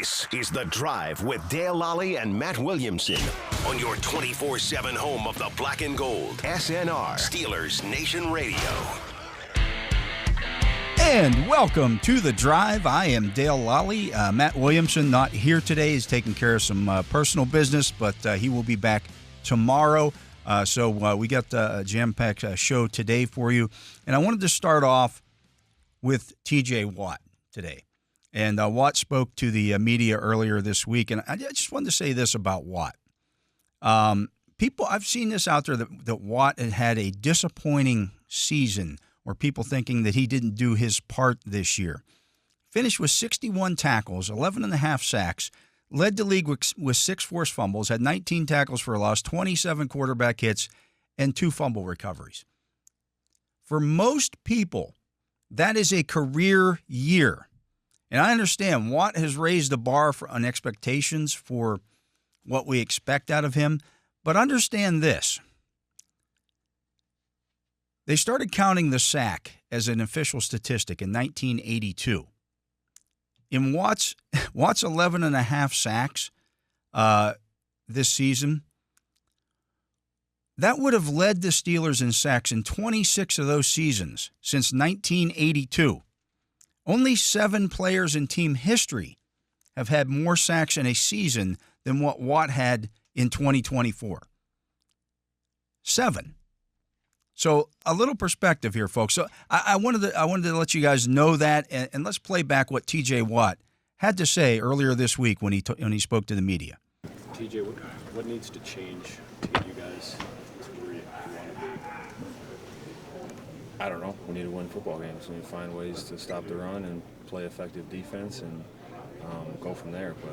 This is The Drive with Dale Lolley and Matt Williamson on your 24/7 home of the black and gold. SNR, Steelers Nation Radio. And welcome to The Drive. I am Dale Lolley. Matt Williamson not here today. He's taking care of some personal business, but he will be back tomorrow. So we got a jam-packed show today for you. And I wanted to start off with T.J. Watt today. And Watt spoke to the media earlier this week. And I just wanted to say this about Watt. I've seen this out there that Watt had a disappointing season, or people thinking that he didn't do his part this year. Finished with 61 tackles, 11.5 sacks, led the league with 6 forced fumbles, had 19 tackles for a loss, 27 quarterback hits, and 2 fumble recoveries. For most people, that is a career year. And I understand Watt has raised the bar on expectations for what we expect out of him, but understand this. They started counting the sack as an official statistic in 1982. In Watt's 11.5 sacks this season, that would have led the Steelers in sacks in 26 of those seasons since 1982. Only 7 players in team history have had more sacks in a season than what Watt had in 2024. 7. So a little perspective here, folks. So I wanted to let you guys know that, and let's play back what T.J. Watt had to say earlier this week when he spoke to the media. T.J., what needs to change to get you guys to where you want to be? I don't know. We need to win football games. We need to find ways to stop the run and play effective defense and go from there. But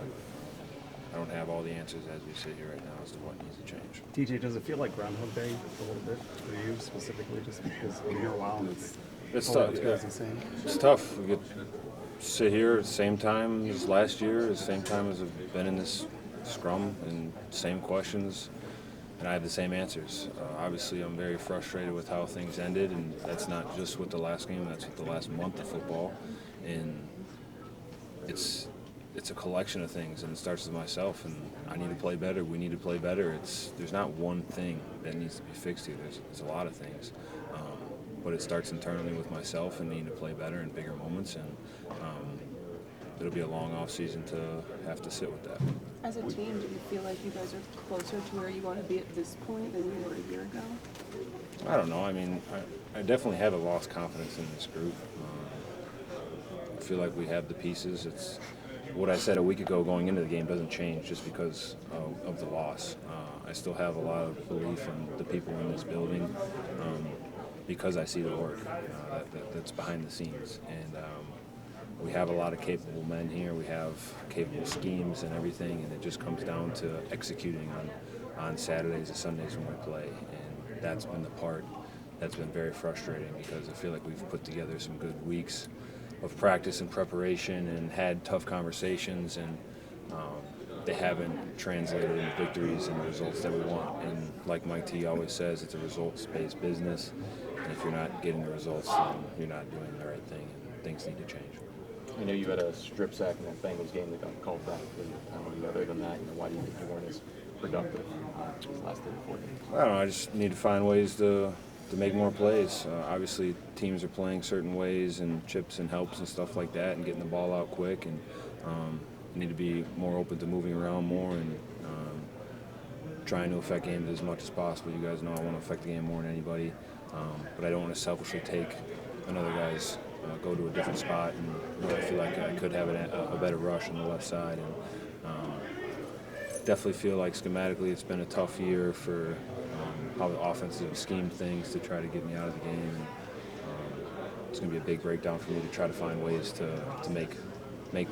I don't have all the answers as we sit here right now as to what needs to change. TJ, does it feel like Groundhog Day a little bit for you specifically, just because we're here a while and it's tough. Yeah. It's tough. We get sit here at the same time as last year, the same time as I've been in this scrum, and same questions, and I have the same answers. Obviously, I'm very frustrated with how things ended, and that's not just with the last game, that's with the last month of football. And it's a collection of things, and it starts with myself, and I need to play better. We need to play better. There's not one thing that needs to be fixed here. There's a lot of things. But it starts internally with myself and needing to play better in bigger moments, and it'll be a long offseason to have to sit with that. As a team, do you feel like you guys are closer to where you want to be at this point than you were a year ago? I don't know. I mean, I definitely haven't lost confidence in this group. I feel like we have the pieces. It's what I said a week ago going into the game doesn't change just because of the loss. I still have a lot of belief in the people in this building because I see the work that's behind the scenes. And we have a lot of capable men here. We have capable schemes and everything, and it just comes down to executing on Saturdays and Sundays when we play. And that's been the part that's been very frustrating because I feel like we've put together some good weeks of practice and preparation and had tough conversations, and they haven't translated into victories and the results that we want. And like Mike T always says, it's a results-based business, and if you're not getting the results, then you're not doing the right thing, and things need to change. I know you had a strip sack in that Bengals game that got called back. Other than that, why do you think you weren't as productive these last 3 or 4 games? I don't know. I just need to find ways to make more plays. Obviously, teams are playing certain ways and chips and helps and stuff like that, and getting the ball out quick. And I need to be more open to moving around more and trying to affect games as much as possible. You guys know I want to affect the game more than anybody, but I don't want to selfishly take another guy's go to a different spot. And I feel like I could have a better rush on the left side. And definitely feel like schematically it's been a tough year for how the offensive scheme things to try to get me out of the game. And, it's going to be a big breakdown for me to try to find ways to make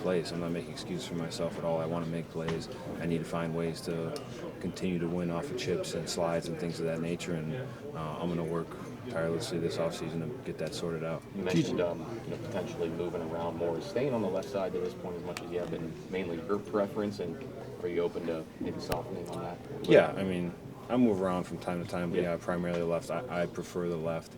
plays. I'm not making excuses for myself at all. I want to make plays. I need to find ways to continue to win off of chips and slides and things of that nature. And I'm going to work tirelessly this offseason to get that sorted out. You mentioned potentially moving around more. Is staying on the left side to this point as much as you have been mainly your preference, and are you open to maybe softening on that? Yeah, I mean, I move around from time to time, but yeah, primarily left. I prefer the left.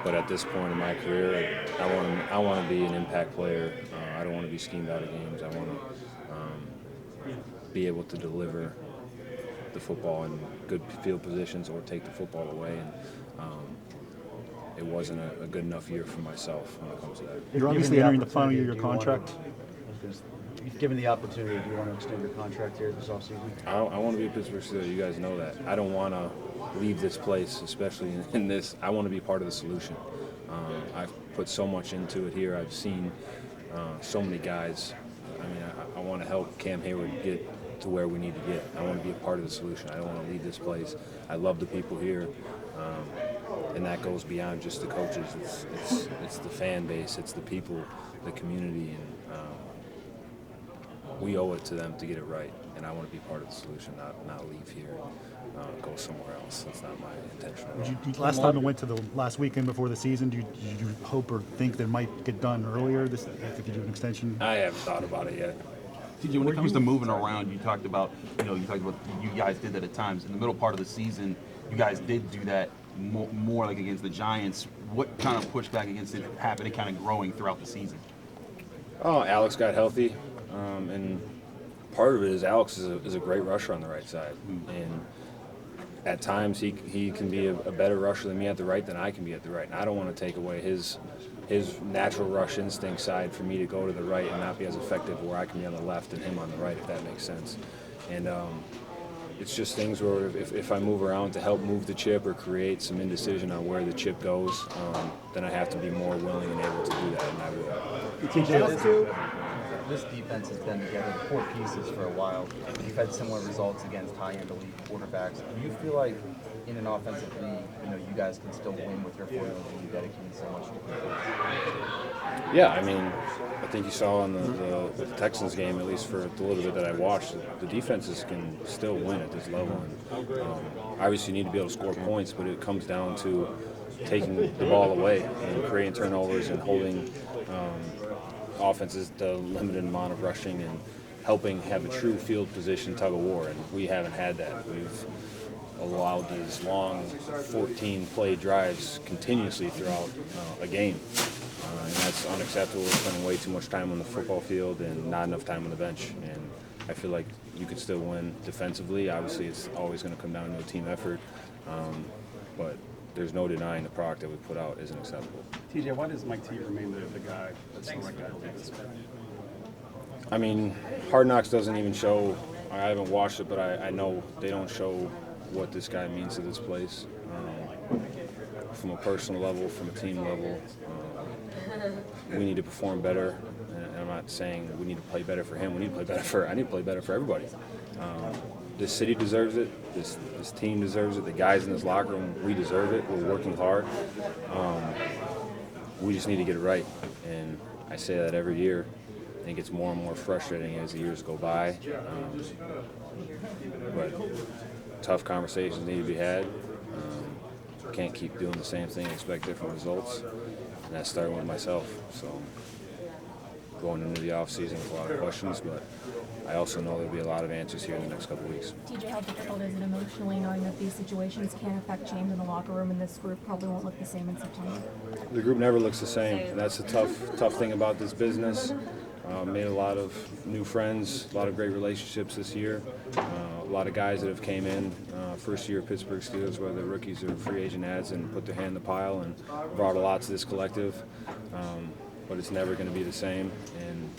But at this point in my career, I want to be an impact player. I I don't want to be schemed out of games. I want to be able to deliver the football in good field positions or take the football away. And it wasn't a good enough year for myself when it comes to that. You're obviously entering the final year of your opportunity, contract. If given the opportunity, do you want to extend your contract here this offseason? I want to be a Pittsburgh Steeler. You guys know that. I don't want to leave this place, especially in this. I want to be part of the solution. I've put so much into it here. I've seen so many guys. I mean, I want to help Cam Hayward get to where we need to get. I want to be a part of the solution. I don't want to leave this place. I love the people here, and that goes beyond just the coaches. It's the fan base. It's the people, the community, and we owe it to them to get it right. And I want to be part of the solution, not leave here, go somewhere else. That's not my intention. Last time it went to the last weekend before the season, did you hope or think that it might get done earlier? If you could do an extension? I haven't thought about it yet. TJ, when it comes to moving around, you talked about you guys did that at times. In the middle part of the season, you guys did do that more like against the Giants. What kind of pushback against it happened, kind of growing throughout the season? Oh, Alex got healthy, and part of it is Alex is a great rusher on the right side, and at times he can be a better rusher than me at the right than I can be at the right. And I don't want to take away his natural rush instinct side for me to go to the right and not be as effective where I can be on the left and him on the right, if that makes sense. And it's just things where if I move around to help move the chip or create some indecision on where the chip goes, then I have to be more willing and able to do that, and I will. This defense has been together, 4 pieces for a while. You've had similar results against high-end elite quarterbacks. Do you feel like in an offensive league, you guys can still win with your formula when you dedicate so much to defense? Yeah, I mean, I think you saw in the Texans game, at least for the little bit that I watched, the defenses can still win at this level. And obviously, you need to be able to score points, but it comes down to taking the ball away and creating turnovers and holding offenses the limited amount of rushing and helping have a true field position tug of war, and we haven't had that. We've allowed these long 14-play drives continuously throughout a game, and that's unacceptable. We're spending way too much time on the football field and not enough time on the bench, and I feel like you could still win defensively. Obviously, it's always going to come down to a team effort, but there's no denying the product that we put out isn't acceptable. TJ, why does Mike T remain the guy that's the right guy to lead this guy? I mean, Hard Knocks doesn't even show. I haven't watched it, but I know they don't show what this guy means to this place. From a personal level, from a team level, we need to perform better. And I'm not saying we need to play better for him. We need to play better for. I need to play better for everybody. This city deserves it. This team deserves it. The guys in this locker room, we deserve it. We're working hard. We just need to get it right. And I say that every year. I think it's more and more frustrating as the years go by. But tough conversations need to be had. Can't keep doing the same thing and expect different results. And that's starting with myself. So going into the offseason with a lot of questions, but I also know there'll be a lot of answers here in the next couple of weeks. TJ, how difficult is it emotionally knowing that these situations can affect change in the locker room and this group probably won't look the same in September? The group never looks the same. And that's the tough thing about this business. Made a lot of new friends, a lot of great relationships this year. A lot of guys that have came in first year Pittsburgh Steelers, whether they're rookies or free agent ads, and put their hand in the pile and brought a lot to this collective. But it's never going to be the same, and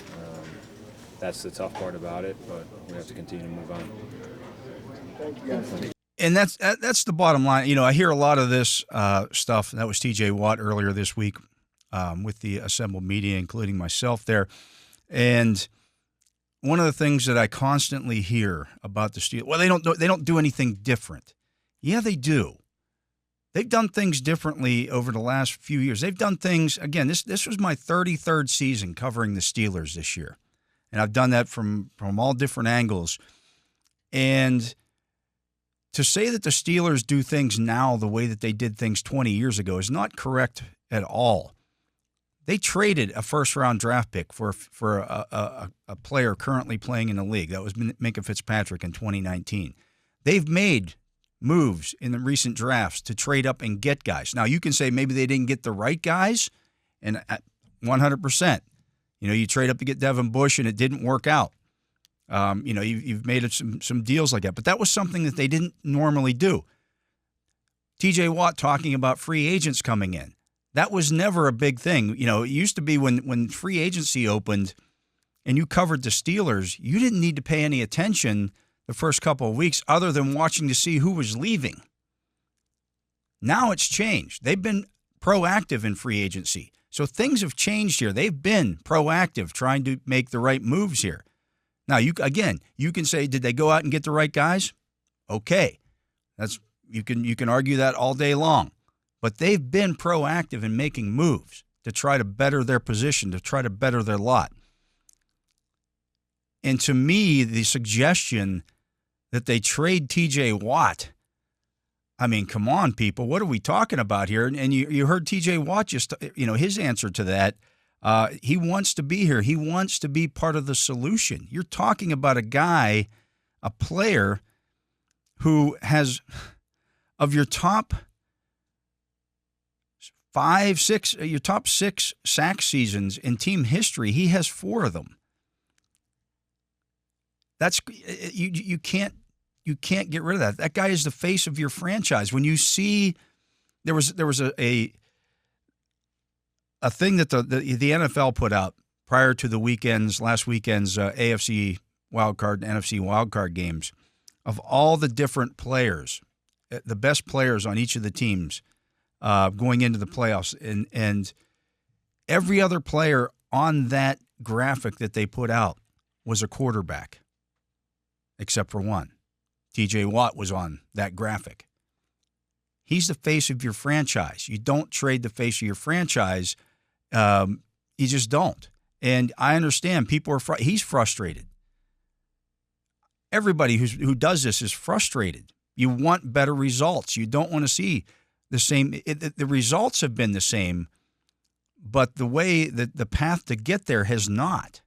that's the tough part about it. But we have to continue to move on. And that's the bottom line. I hear a lot of this stuff. That was T.J. Watt earlier this week with the assembled media, including myself there. And one of the things that I constantly hear about the Steelers, well, they don't do anything different. Yeah, they do. They've done things differently over the last few years. They've done things, again, this was my 33rd season covering the Steelers this year. And I've done that from all different angles. And to say that the Steelers do things now the way that they did things 20 years ago is not correct at all. They traded a first-round draft pick for a player currently playing in the league. That was Minkah Fitzpatrick in 2019. They've made moves in the recent drafts to trade up and get guys. Now, you can say maybe they didn't get the right guys, and 100%. You trade up to get Devin Bush, and it didn't work out. You've made some deals like that. But that was something that they didn't normally do. T.J. Watt talking about free agents coming in. That was never a big thing. It used to be when free agency opened and you covered the Steelers, you didn't need to pay any attention the first couple of weeks other than watching to see who was leaving. Now it's changed. They've been proactive in free agency. So things have changed here. They've been proactive trying to make the right moves here. Now, you can say, did they go out and get the right guys? Okay. You can argue that all day long. But they've been proactive in making moves to try to better their position, to try to better their lot. And to me, the suggestion that they trade T.J. Watt, I mean, come on, people. What are we talking about here? And you heard T.J. Watt just, his answer to that. He wants to be here. He wants to be part of the solution. You're talking about a guy, a player who has, of your top 6 sack seasons in team history, he has 4 of them. That's you can't get rid of that. That guy is the face of your franchise. When you see there was a thing that the NFL put out prior to last weekend's AFC wildcard and NFC wildcard games of all the different players, the best players on each of the teams going into the playoffs, and every other player on that graphic that they put out was a quarterback, except for one. T.J. Watt was on that graphic. He's the face of your franchise. You don't trade the face of your franchise. You just don't. And I understand people are he's frustrated. Everybody who does this is frustrated. You want better results. You don't want to see the same. The results have been the same, but the way that the path to get there has not.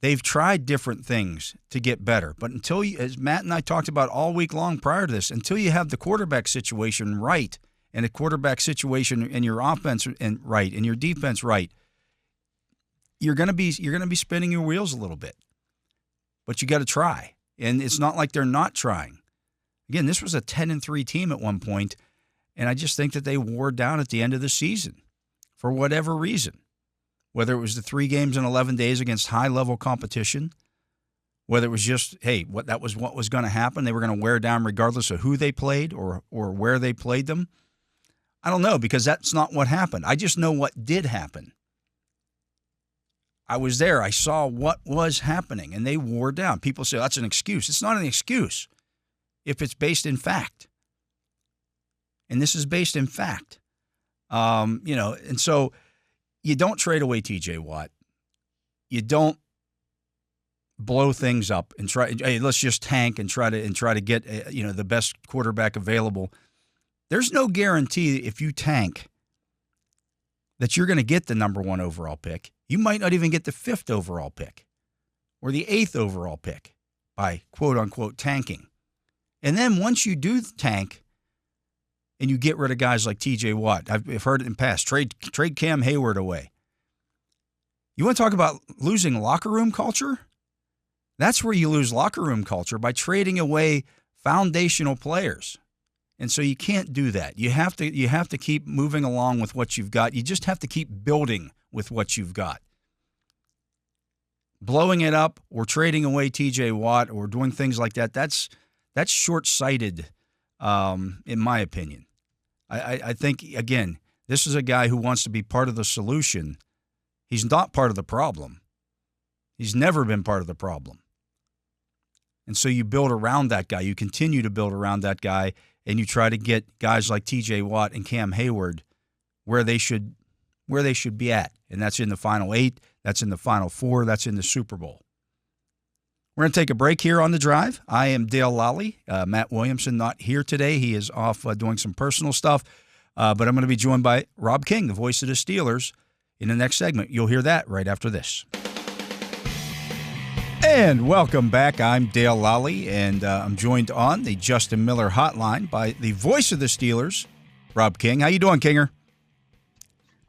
They've tried different things to get better, but until as Matt and I talked about all week long prior to this, until you have the quarterback situation right and a quarterback situation in your offense and right and your defense right, you're going to be spinning your wheels a little bit. But you got to try, and it's not like they're not trying. Again, this was a 10-3 team at one point, and I just think that they wore down at the end of the season for whatever reason. Whether it was the 3 games in 11 days against high-level competition, whether it was just, hey, what was going to happen. They were going to wear down regardless of who they played or where they played them. I don't know, because that's not what happened. I just know what did happen. I was there. I saw what was happening, and they wore down. People say, that's an excuse. It's not an excuse if it's based in fact. And this is based in fact. And so you don't trade away T.J. Watt. You don't blow things up and try. Hey, let's just tank and try to get the best quarterback available. There's no guarantee if you tank that you're going to get the number 1 overall pick. You might not even get the 5th overall pick or the 8th overall pick by quote unquote tanking. And then once you do tank, and you get rid of guys like T.J. Watt. I've heard it in the past. Trade Cam Hayward away. You want to talk about losing locker room culture? That's where you lose locker room culture, by trading away foundational players. And so you can't do that. You have to keep moving along with what you've got. You just have to keep building with what you've got. Blowing it up or trading away T.J. Watt or doing things like that, that's short-sighted, in my opinion. I think, again, this is a guy who wants to be part of the solution. He's not part of the problem. He's never been part of the problem. And so you build around that guy. You continue to build around that guy, and you try to get guys like T.J. Watt and Cam Hayward where they should be at. And that's in the Final 8. That's in the Final 4. That's in the Super Bowl. We're going to take a break here on The Drive. I am Dale Lolley. Matt Williamson not here today. He is off doing some personal stuff. But I'm going to be joined by Rob King, the voice of the Steelers, in the next segment. You'll hear that right after this. And welcome back. I'm Dale Lolley, and I'm joined on the Justin Miller hotline by the voice of the Steelers, Rob King. How you doing, Kinger?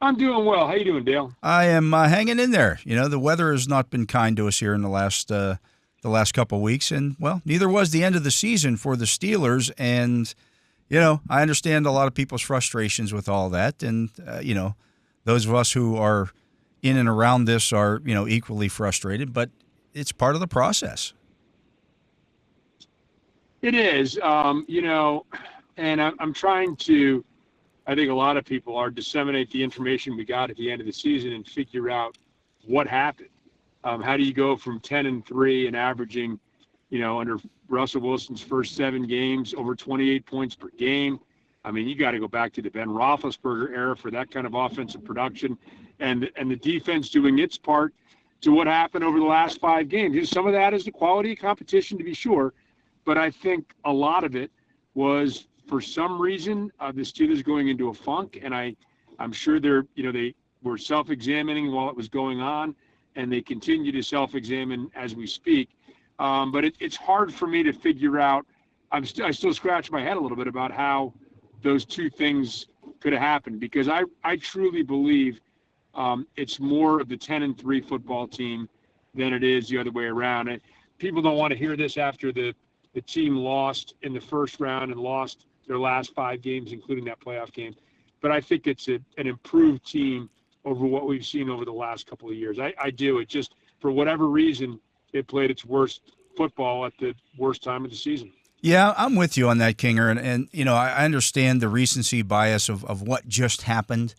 I'm doing well. How you doing, Dale? I am hanging in there. You know, the weather has not been kind to us here in the last couple of weeks, and well, neither was the end of the season for the Steelers. And you know, I understand a lot of people's frustrations with all that, and you know, those of us who are in and around this are equally frustrated. But it's part of the process. It is, and I'm trying to. I think a lot of people are disseminate the information we got at the end of the season and figure out what happened. How do you go from 10-3 and averaging, under Russell Wilson's first 7 games, over 28 points per game? I mean, you got to go back to the Ben Roethlisberger era for that kind of offensive production, and the defense doing its part to what happened over the last 5 games. Some of that is the quality of competition, to be sure, but I think a lot of it was, for some reason, the Steelers going into a funk, and I'm sure they were self-examining while it was going on, and they continue to self-examine as we speak. But it's hard for me to figure out. I still scratch my head a little bit about how those two things could have happened, because I truly believe it's more of the 10-3 football team than it is the other way around. And people don't want to hear this after the team lost in the first round and lost their last 5 games, including that playoff game. But I think it's an improved team over what we've seen over the last couple of years. I do. It just, for whatever reason, it played its worst football at the worst time of the season. Yeah, I'm with you on that, Kinger. And I understand the recency bias of what just happened.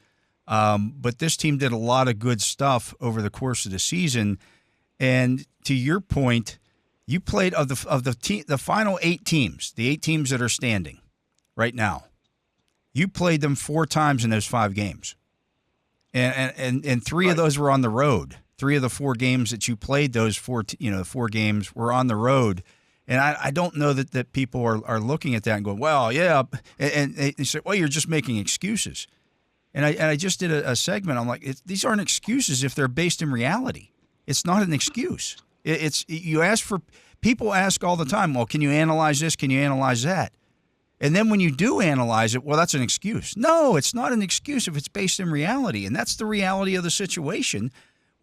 But this team did a lot of good stuff over the course of the season. And to your point, you played the final 8 teams, the 8 teams that are standing right now, you played them 4 times in those 5 games. And 3 of those were on the road. 3 of the 4 games that you played, those 4 games were on the road. And I don't know that people are looking at that and going, well, yeah. And they say, well, you're just making excuses. And I just did a segment. I'm like, these aren't excuses if they're based in reality. It's not an excuse. People ask all the time, well, can you analyze this? Can you analyze that? And then when you do analyze it, well, that's an excuse. No, it's not an excuse if it's based in reality. And that's the reality of the situation.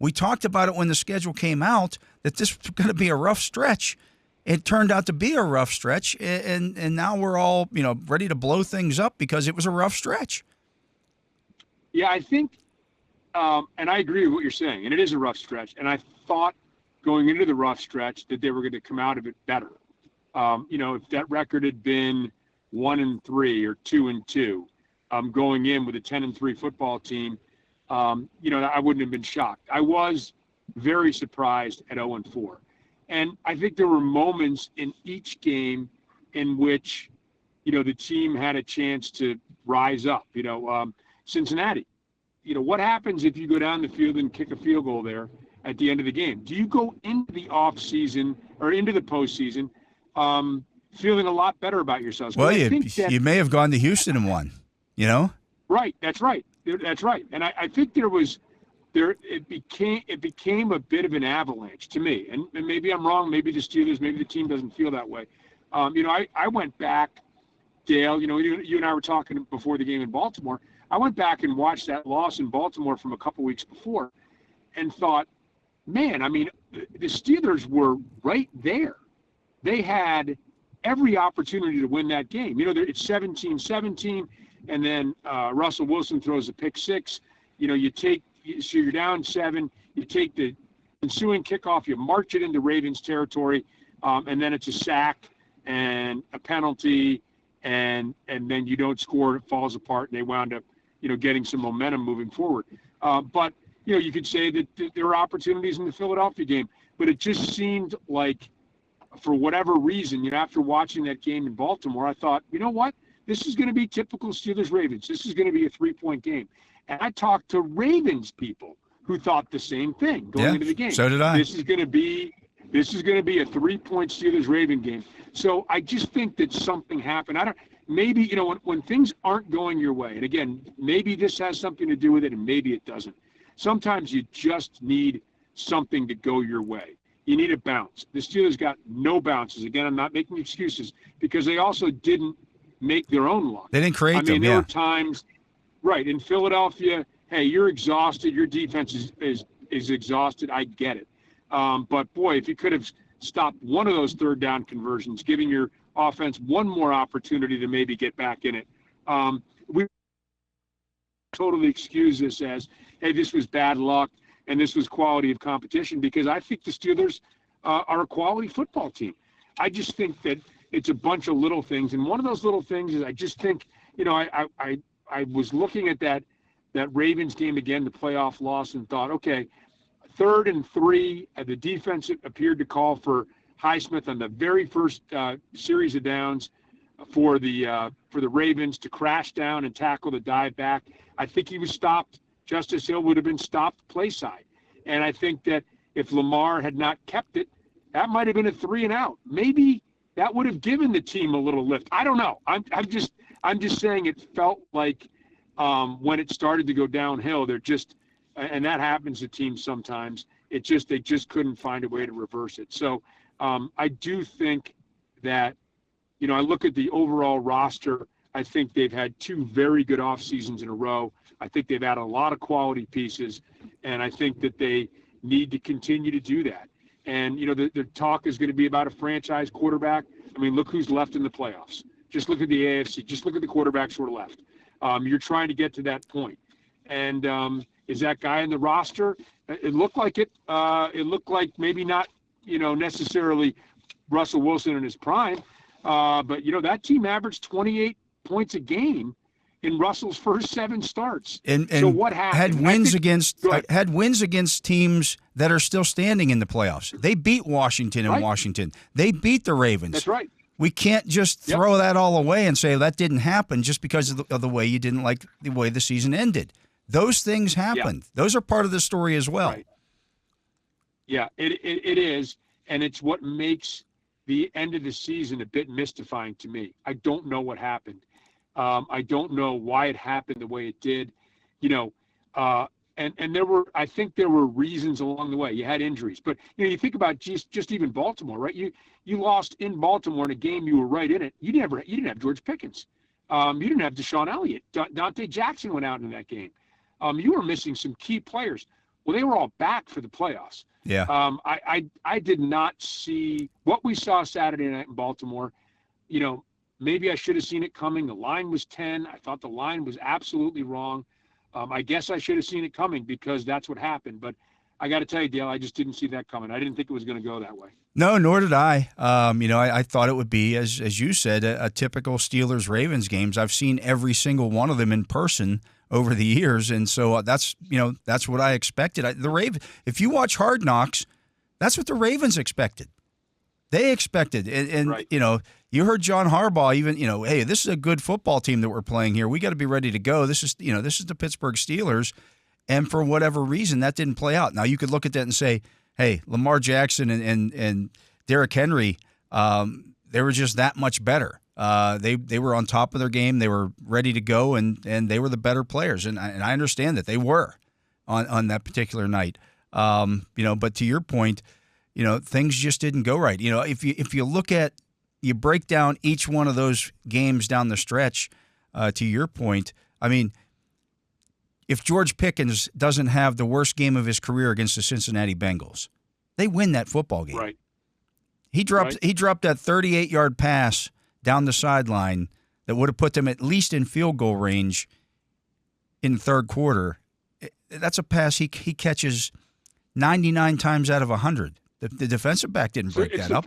We talked about it when the schedule came out, that this was going to be a rough stretch. It turned out to be a rough stretch, and now we're all ready to blow things up because it was a rough stretch. Yeah, I think, and I agree with what you're saying, and it is a rough stretch. And I thought going into the rough stretch that they were going to come out of it better. If that record had been 1-3 or 2-2, going in with a 10-3 football team, I wouldn't have been shocked. I was very surprised at 0-4. And I think there were moments in each game in which, the team had a chance to rise up. Cincinnati, what happens if you go down the field and kick a field goal there at the end of the game? Do you go into the offseason or into the postseason feeling a lot better about yourselves? Well, you may have gone to Houston and won, Right, that's right. That's right. And I think it became a bit of an avalanche to me. And maybe I'm wrong. Maybe the Steelers, maybe the team doesn't feel that way. I went back, Dale, you and I were talking before the game in Baltimore. I went back and watched that loss in Baltimore from a couple weeks before and thought, man, the Steelers were right there. They had every opportunity to win that game. It's 17-17, and then Russell Wilson throws a pick 6. So you're down 7. You take the ensuing kickoff, you march it into Ravens territory, and then it's a sack and a penalty, and then you don't score, it falls apart, and they wound up, getting some momentum moving forward. But you could say that there were opportunities in the Philadelphia game, but it just seemed like, for whatever reason, after watching that game in Baltimore, I thought, you know what? This is going to be typical Steelers-Ravens. This is going to be a 3-point game. And I talked to Ravens people who thought the same thing going into the game. So did I. This is going to be a 3-point Steelers-Raven game. So I just think that something happened. Maybe, when things aren't going your way, and again, maybe this has something to do with it and maybe it doesn't. Sometimes you just need something to go your way. You need a bounce. The Steelers got no bounces. Again, I'm not making excuses, because they also didn't make their own luck. They didn't create them. There were times, right, in Philadelphia, hey, you're exhausted. Your defense is exhausted. I get it. But boy, if you could have stopped one of those third down conversions, giving your offense one more opportunity to maybe get back in it, we totally excuse this as, hey, this was bad luck and this was quality of competition, because I think the Steelers are a quality football team. I just think that it's a bunch of little things, and one of those little things is I just think, I was looking at that Ravens game again, the playoff loss, and thought, okay, 3rd and 3, the defense appeared to call for Highsmith on the very first series of downs for the Ravens to crash down and tackle the dive back. I think he was stopped. Justice Hill would have been stopped play side. And I think that if Lamar had not kept it, that might have been a 3 and out. Maybe that would have given the team a little lift. I don't know. I'm just saying it felt like when it started to go downhill, and that happens to teams sometimes. They just couldn't find a way to reverse it. So I do think that, I look at the overall roster. I think they've had 2 very good off seasons in a row. I think they've had a lot of quality pieces, and I think that they need to continue to do that. And, the talk is going to be about a franchise quarterback. I mean, look who's left in the playoffs. Just look at the AFC. Just look at the quarterbacks who are left. You're trying to get to that point. And is that guy in the roster? It looked like it. It looked like maybe not, necessarily Russell Wilson in his prime. But, that team averaged 28 points a game in Russell's first 7 starts. And so what happened? Had wins against teams that are still standing in the playoffs. They beat Washington in Washington. They beat the Ravens. That's right. We can't just throw that all away and say that didn't happen just because of the way you didn't like the way the season ended. Those things happened. Yeah. Those are part of the story as well. Right. Yeah, it is, and it's what makes the end of the season a bit mystifying to me. I don't know what happened. I don't know why it happened the way it did, and I think there were reasons along the way. You had injuries, but you think about just even Baltimore, right? You lost in Baltimore in a game you were right in it. You didn't have George Pickens. You didn't have Deshaun Elliott. Dante Jackson went out in that game. You were missing some key players. Well, they were all back for the playoffs. Yeah. I did not see what we saw Saturday night in Baltimore. Maybe I should have seen it coming. The line was 10. I thought the line was absolutely wrong. I guess I should have seen it coming because that's what happened. But I got to tell you, Dale, I just didn't see that coming. I didn't think it was going to go that way. No, nor did I. I thought it would be, as you said, a typical Steelers-Ravens games. I've seen every single one of them in person over the years, and so that's what I expected. If you watch Hard Knocks, that's what the Ravens expected. They expected, and right. You heard John Harbaugh even, hey, this is a good football team that we're playing here. We got to be ready to go. This is the Pittsburgh Steelers, and for whatever reason, that didn't play out. Now you could look at that and say, hey, Lamar Jackson and Derrick Henry, they were just that much better. They were on top of their game. They were ready to go, and they were the better players. And I understand that they were on that particular night. But to your point, things just didn't go right. If you look at, you break down each one of those games down the stretch, to your point, I mean, if George Pickens doesn't have the worst game of his career against the Cincinnati Bengals, they win that football game. Right. He dropped that 38-yard pass down the sideline that would have put them at least in field goal range in the third quarter. That's a pass he catches 99 times out of 100. The defensive back didn't break that up.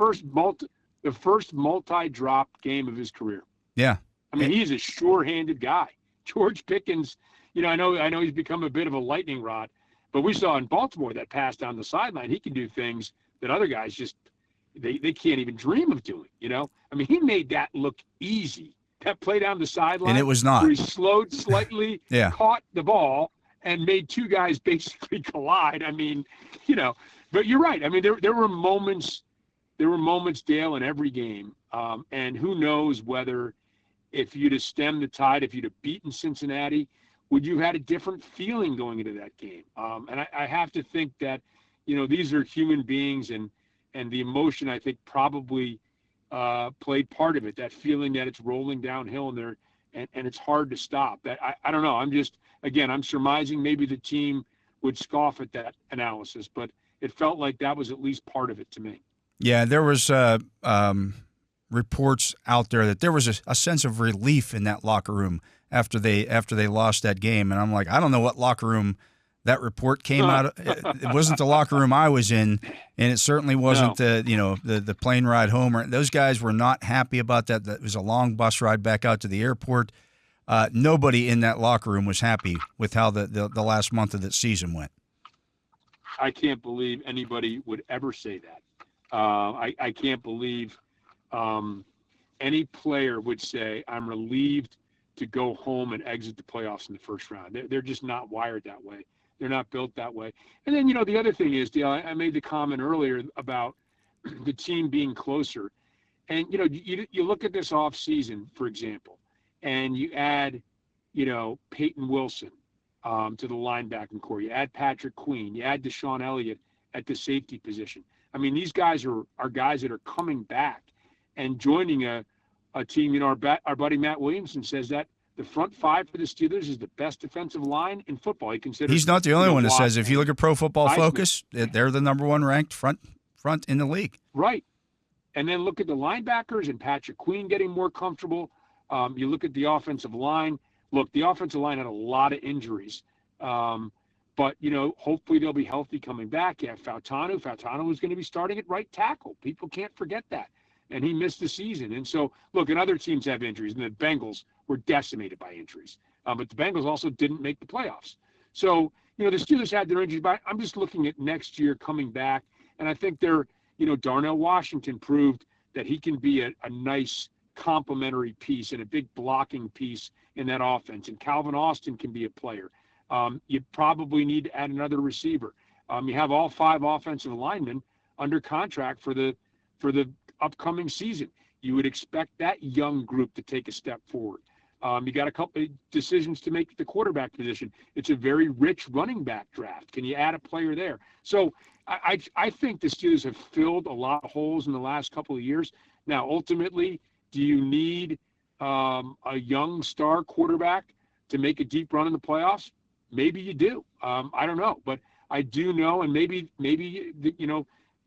The first multi-drop game of his career. Yeah. I mean, he's a sure-handed guy. George Pickens, I know he's become a bit of a lightning rod, but we saw in Baltimore that pass down the sideline. He can do things that other guys just they can't even dream of doing. I mean, he made that look easy. That play down the sideline, and it was not. Where he slowed slightly, caught the ball, and made 2 guys basically collide. I mean, but you're right. I mean, there were moments. There were moments, Dale, in every game, and who knows whether if you'd have stemmed the tide, if you'd have beaten Cincinnati, would you have had a different feeling going into that game? And I have to think that, these are human beings, and the emotion, I think, probably played part of it, that feeling that it's rolling downhill and it's hard to stop. That I don't know. again, I'm surmising maybe the team would scoff at that analysis, but it felt like that was at least part of it to me. Yeah, there was reports out there that there was a sense of relief in that locker room after they lost that game, and I'm like, I don't know what locker room that report came out of. It wasn't the locker room I was in, and it certainly wasn't the plane ride home. Those guys were not happy about that. That was a long bus ride back out to the airport. Nobody in that locker room was happy with how the last month of the season went. I can't believe anybody would ever say that. I can't believe any player would say, I'm relieved to go home and exit the playoffs in the first round. They're just not wired that way. They're not built that way. And then, the other thing is, Dale, I made the comment earlier about the team being closer. And, you look at this offseason, for example, and you add, Peyton Wilson to the linebacking core. You add Patrick Queen. You add Deshaun Elliott at the safety position. I mean, these guys are guys that are coming back and joining a team. Our buddy Matt Williamson says that the front five for the Steelers is the best defensive line in football. He's not the only one that says. If you look at Pro Football Focus, they're the number one ranked front in the league. Right. And then look at the linebackers and Patrick Queen getting more comfortable. You look at the offensive line. Look, the offensive line had a lot of injuries. But, hopefully they'll be healthy coming back. You have Fautanu. Fautanu is going to be starting at right tackle. People can't forget that. And he missed the season. And so, look, and other teams have injuries. And the Bengals were decimated by injuries. But the Bengals also didn't make the playoffs. So, the Steelers had their injuries. But I'm just looking at next year coming back. And I think Darnell Washington proved that he can be a nice complementary piece and a big blocking piece in that offense. And Calvin Austin can be a player. You probably need to add another receiver. You have all 5 offensive linemen under contract for the upcoming season. You would expect that young group to take a step forward. You got a couple of decisions to make at the quarterback position. It's a very rich running back draft. Can you add a player there? So I think the Steelers have filled a lot of holes in the last couple of years. Now, ultimately, do you need a young star quarterback to make a deep run in the playoffs? Maybe you do. I don't know, but I do know, and maybe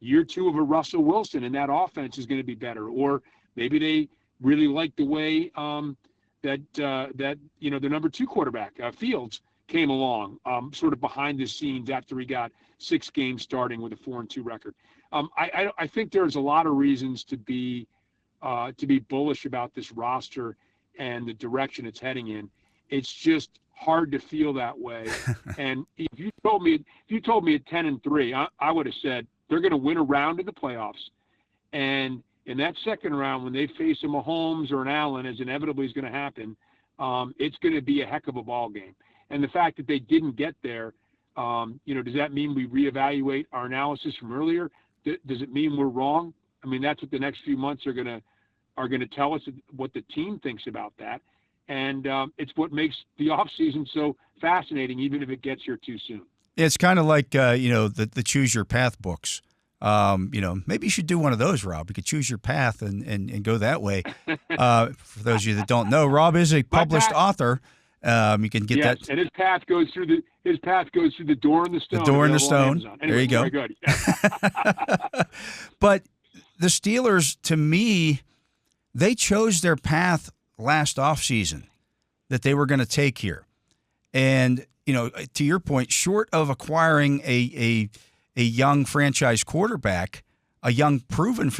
year 2 of a Russell Wilson and that offense is going to be better, or maybe they really like the way that the number 2 quarterback Fields came along, sort of behind the scenes after he got 6 games starting with a 4-2 record. I think there's a lot of reasons to be bullish about this roster and the direction it's heading in. It's just hard to feel that way. And if you told me at 10-3, I would have said they're going to win a round in the playoffs. And in that second round, when they face a Mahomes or an Allen, as inevitably is going to happen, it's going to be a heck of a ball game. And the fact that they didn't get there, does that mean we reevaluate our analysis from earlier? Does it mean we're wrong? I mean, that's what the next few months are going to tell us, what the team thinks about that. And it's what makes the offseason so fascinating, even if it gets here too soon. It's kind of like, the Choose Your Path books. Maybe you should do one of those, Rob. You could choose your path and go that way. For those of you that don't know, Rob is a published author. You can get that. And his path goes through the door in the stone. The door in the stone. Anyway, there you go. Very good. But the Steelers, to me, they chose their path last offseason that they were going to take here. And, to your point, short of acquiring a young franchise quarterback, a young proven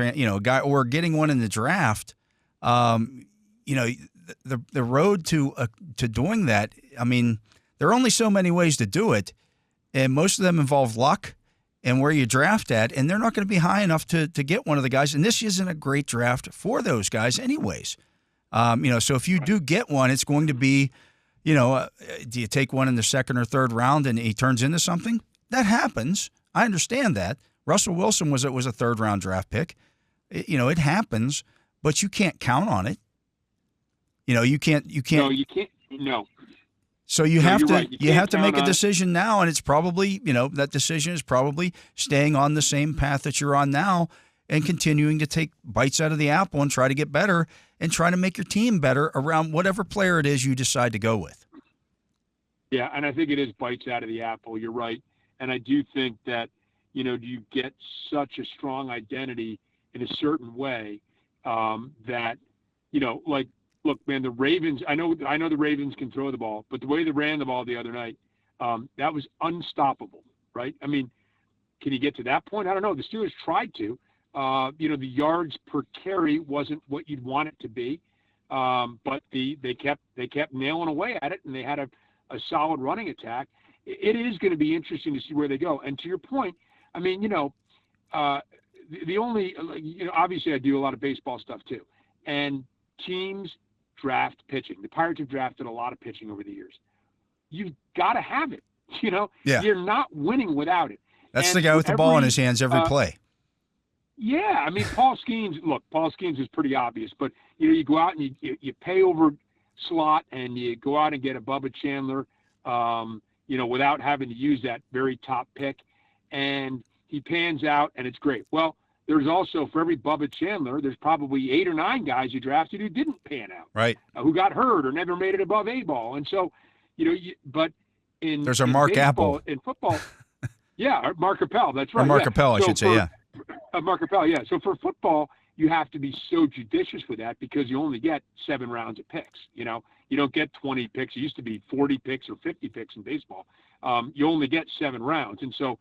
guy, or getting one in the draft, the road to doing that, I mean, there are only so many ways to do it, and most of them involve luck and where you draft at, and they're not going to be high enough to get one of the guys. And this isn't a great draft for those guys anyways. So if you do get one, it's going to be, do you take one in the second or third round and he turns into something? That happens. I understand that. Russell Wilson was a third round draft pick. It happens, but you can't count on it. You can't. No, you can't. No. So you have to right. you have to make a decision now, and it's probably that decision is probably staying on the same path that you're on now and continuing to take bites out of the apple and try to get better and try to make your team better around whatever player it is you decide to go with. Yeah, and I think it is bites out of the apple. You're right. And I do think that, you get such a strong identity in a certain way that, like, look, man, the Ravens, I know the Ravens can throw the ball, but the way they ran the ball the other night, that was unstoppable, right? I mean, can you get to that point? I don't know. The Steelers tried to. The yards per carry wasn't what you'd want it to be, but they kept nailing away at it, and they had a solid running attack. It is going to be interesting to see where they go. And to your point, I mean, the only, obviously I do a lot of baseball stuff too, and teams draft pitching. The Pirates have drafted a lot of pitching over the years. You've got to have it. Yeah. You're not winning without it. That's And the guy with the ball in his hands every play. Yeah, I mean, Paul Skeens is pretty obvious, but you go out and you pay over slot and you go out and get a Bubba Chandler, without having to use that very top pick, and he pans out and it's great. Well, there's also, for every Bubba Chandler, there's probably 8 or 9 guys you drafted who didn't pan out, right? Who got hurt or never made it above A ball, and so but there's a Mark baseball, Apple in football. Yeah, Mark Appel, that's right. Or Mark yeah. Appel, I should say, yeah. Mark Appel, yeah. So for football, you have to be so judicious with that because you only get 7 rounds of picks. You don't get 20 picks. It used to be 40 picks or 50 picks in baseball. You only get 7 rounds. And so,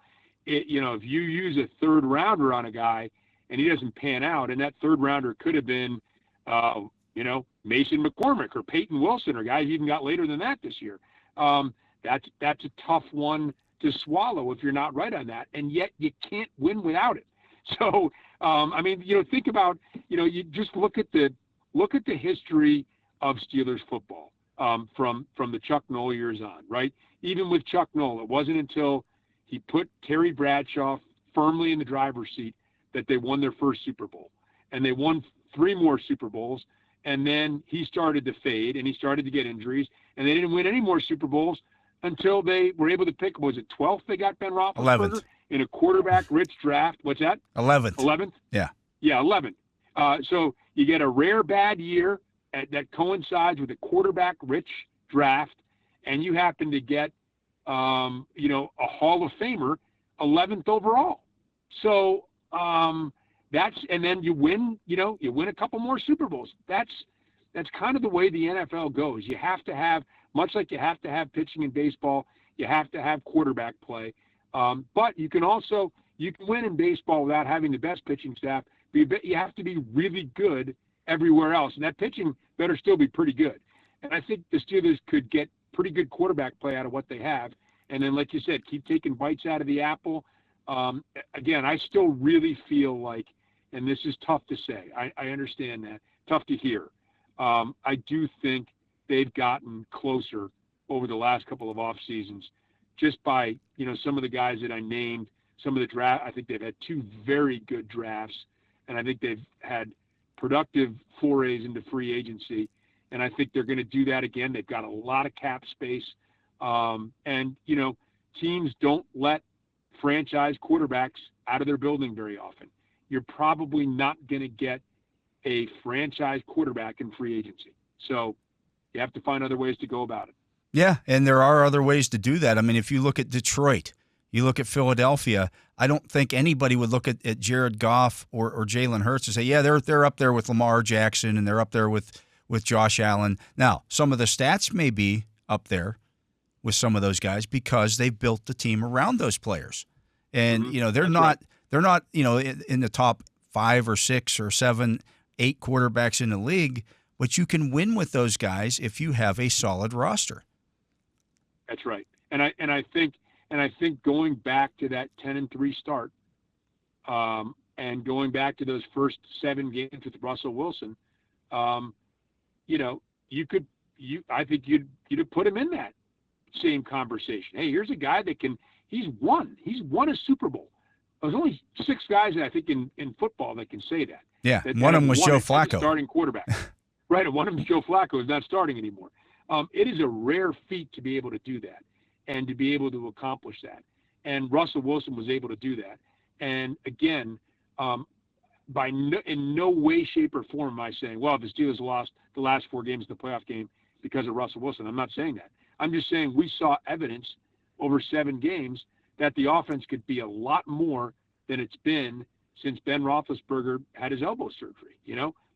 if you use a 3rd rounder on a guy and he doesn't pan out, and that 3rd rounder could have been, Mason McCormick or Peyton Wilson or guys even got later than that this year. That's a tough one to swallow if you're not right on that, and yet you can't win without it. So, think about, you just look at the history of Steelers football from the Chuck Noll years on, right? Even with Chuck Noll, it wasn't until he put Terry Bradshaw firmly in the driver's seat that they won their first Super Bowl, and they won 3 more Super Bowls, and then he started to fade, and he started to get injuries, and they didn't win any more Super Bowls until they were able to pick, was it 12th they got Ben Roethlisberger? 11th. In a quarterback-rich draft. What's that? 11th. 11th? Yeah. Yeah, 11th. So you get a rare bad year that coincides with a quarterback-rich draft, and you happen to get, a Hall of Famer 11th overall. So and then you win, you win a couple more Super Bowls. That's kind of the way the NFL goes. You have to have, much like you have to have pitching in baseball, you have to have quarterback play. But you can win in baseball without having the best pitching staff. But you have to be really good everywhere else, and that pitching better still be pretty good. And I think the Steelers could get pretty good quarterback play out of what they have, and then, like you said, keep taking bites out of the apple. Again, I still really feel like, and this is tough to say, I understand that, tough to hear. I do think they've gotten closer over the last couple of off seasons, just by, some of the guys that I named, some of the draft. I think they've had 2 very good drafts, and I think they've had productive forays into free agency, and I think they're going to do that again. They've got a lot of cap space, and, teams don't let franchise quarterbacks out of their building very often. You're probably not going to get a franchise quarterback in free agency. So you have to find other ways to go about it. Yeah, and there are other ways to do that. I mean, if you look at Detroit, you look at Philadelphia, I don't think anybody would look at Jared Goff or Jalen Hurts and say, yeah, they're up there with Lamar Jackson and they're up there with Josh Allen. Now, some of the stats may be up there with some of those guys because they've built the team around those players. And, they're not in the top 5 or 6 or 7, 8 quarterbacks in the league, but you can win with those guys if you have a solid roster. That's right, and I think going back to that 10-3 start, and going back to those first 7 games with Russell Wilson, I think you'd have put him in that same conversation. Hey, here's a guy that he's won a Super Bowl. There's only 6 guys I think in football that can say that. Yeah, one of them was Joe Flacco, starting quarterback. Right, and one of them, Joe Flacco, is not starting anymore. It is a rare feat to be able to do that and to be able to accomplish that. And Russell Wilson was able to do that. And again, in no way, shape, or form am I saying, well, the Steelers lost the last 4 games of the playoff game because of Russell Wilson. I'm not saying that. I'm just saying we saw evidence over 7 games that the offense could be a lot more than it's been since Ben Roethlisberger had his elbow surgery.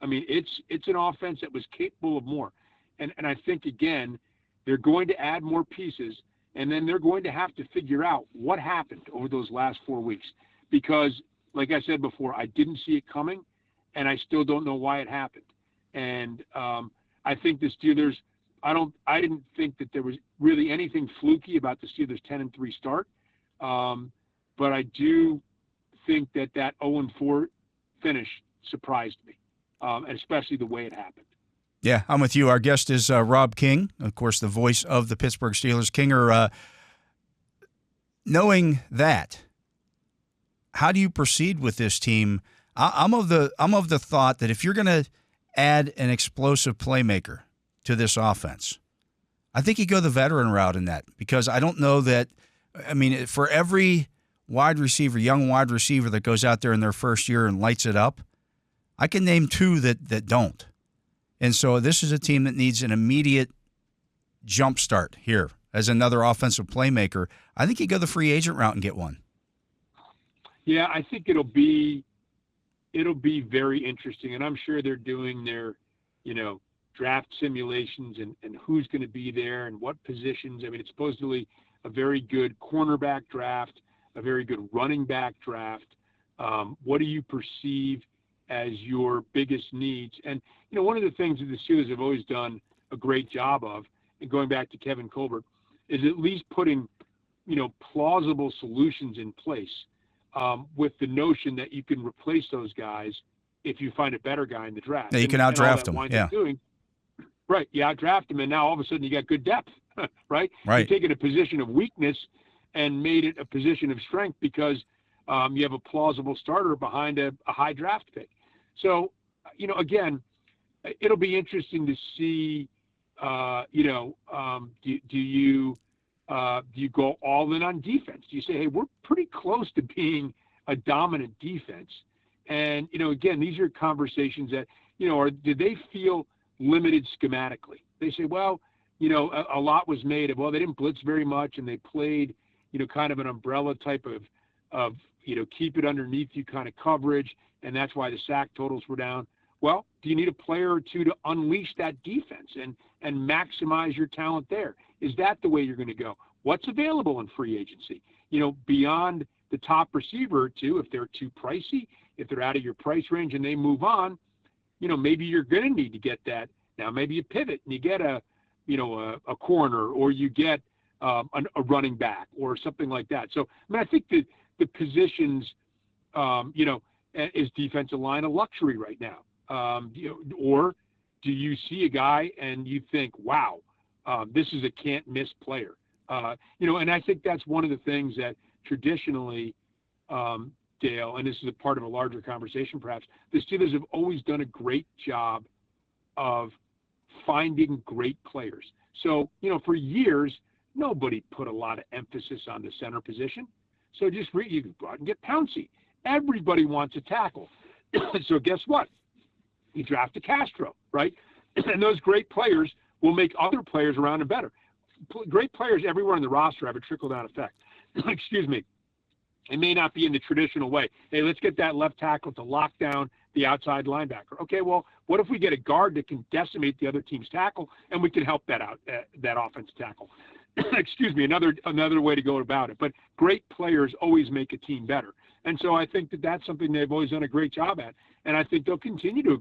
I mean, it's an offense that was capable of more. And I think, again, they're going to add more pieces, and then they're going to have to figure out what happened over those last 4 weeks. Because, like I said before, I didn't see it coming, and I still don't know why it happened. And I think the Steelers, I didn't think that there was really anything fluky about the Steelers' 10-3 start. But I do think that 0-4 finish surprised me, and especially the way it happened. Yeah, I'm with you. Our guest is Rob King, of course, the voice of the Pittsburgh Steelers. Kinger, knowing that, how do you proceed with this team? I'm of the thought that if you're going to add an explosive playmaker to this offense, I think you go the veteran route in that, because I don't know that. I mean, for every wide receiver, young wide receiver that goes out there in their first year and lights it up, I can name 2 that don't. And so this is a team that needs an immediate jump start here as another offensive playmaker. I think you go the free agent route and get one. Yeah, I think it'll be very interesting, and I'm sure they're doing their, draft simulations and who's going to be there and what positions. I mean, it's supposedly a very good cornerback draft, a very good running back draft. What do you perceive as your biggest needs? And, one of the things that the Steelers have always done a great job of, and going back to Kevin Colbert, is at least putting, plausible solutions in place, with the notion that you can replace those guys if you find a better guy in the draft. Yeah, you can outdraft them. Yeah. Right. You outdraft them, and now all of a sudden you got good depth, right? Right. You've taken a position of weakness and made it a position of strength because you have a plausible starter behind a high draft pick. So, again, it'll be interesting to see, do you go all in on defense? Do you say, hey, we're pretty close to being a dominant defense? And, again, these are conversations that, did they feel limited schematically? They say, well, a lot was made of, well, they didn't blitz very much, and they played, kind of an umbrella type of keep it underneath you kind of coverage, and that's why the sack totals were down. Well, do you need a player or 2 to unleash that defense and maximize your talent there? Is that the way you're going to go? What's available in free agency? Beyond the top receiver or 2, if they're too pricey, if they're out of your price range and they move on, maybe you're going to need to get that. Now, maybe you pivot and you get a corner, or you get a running back or something like that. So, I think the positions, is defensive line a luxury right now? Or do you see a guy and you think, wow, this is a can't miss player? And I think that's one of the things that traditionally, Dale, and this is a part of a larger conversation perhaps, the Steelers have always done a great job of finding great players. So, for years, nobody put a lot of emphasis on the center position. So you can go out and get Pouncey. Everybody wants a tackle. So guess what? You draft a Castro, right? And those great players will make other players around them better. Great players everywhere on the roster have a trickle-down effect. Excuse me. It may not be in the traditional way. Hey, let's get that left tackle to lock down the outside linebacker. Okay, well, what if we get a guard that can decimate the other team's tackle, and we can help that out, that offensive tackle? Excuse me, another way to go about it. But great players always make a team better. And so I think that that's something they've always done a great job at. And I think they'll continue to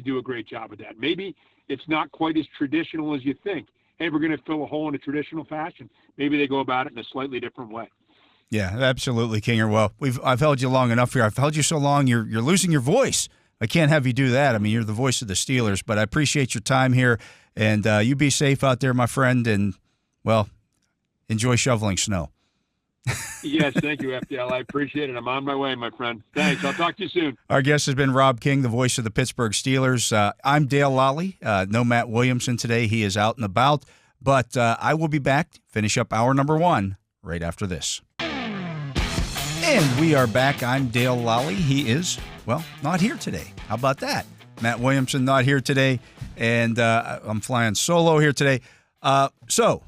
do a great job of that. Maybe it's not quite as traditional as you think. Hey, we're going to fill a hole in a traditional fashion. Maybe they go about it in a slightly different way. Yeah, absolutely, Kinger. Well, I've held you long enough here. I've held you so long, you're losing your voice. I can't have you do that. I mean, you're the voice of the Steelers, but I appreciate your time here. And you be safe out there, my friend, and, well, enjoy shoveling snow. Yes, thank you, FDL. I appreciate it. I'm on my way, my friend. Thanks. I'll talk to you soon. Our guest has been Rob King, the voice of the Pittsburgh Steelers. I'm Dale Lolley. No Matt Williamson today. He is out and about. But I will be back, finish up hour number 1 right after this. And we are back. I'm Dale Lolley. He is, well, not here today. How about that? Matt Williamson not here today, and I'm flying solo here today. So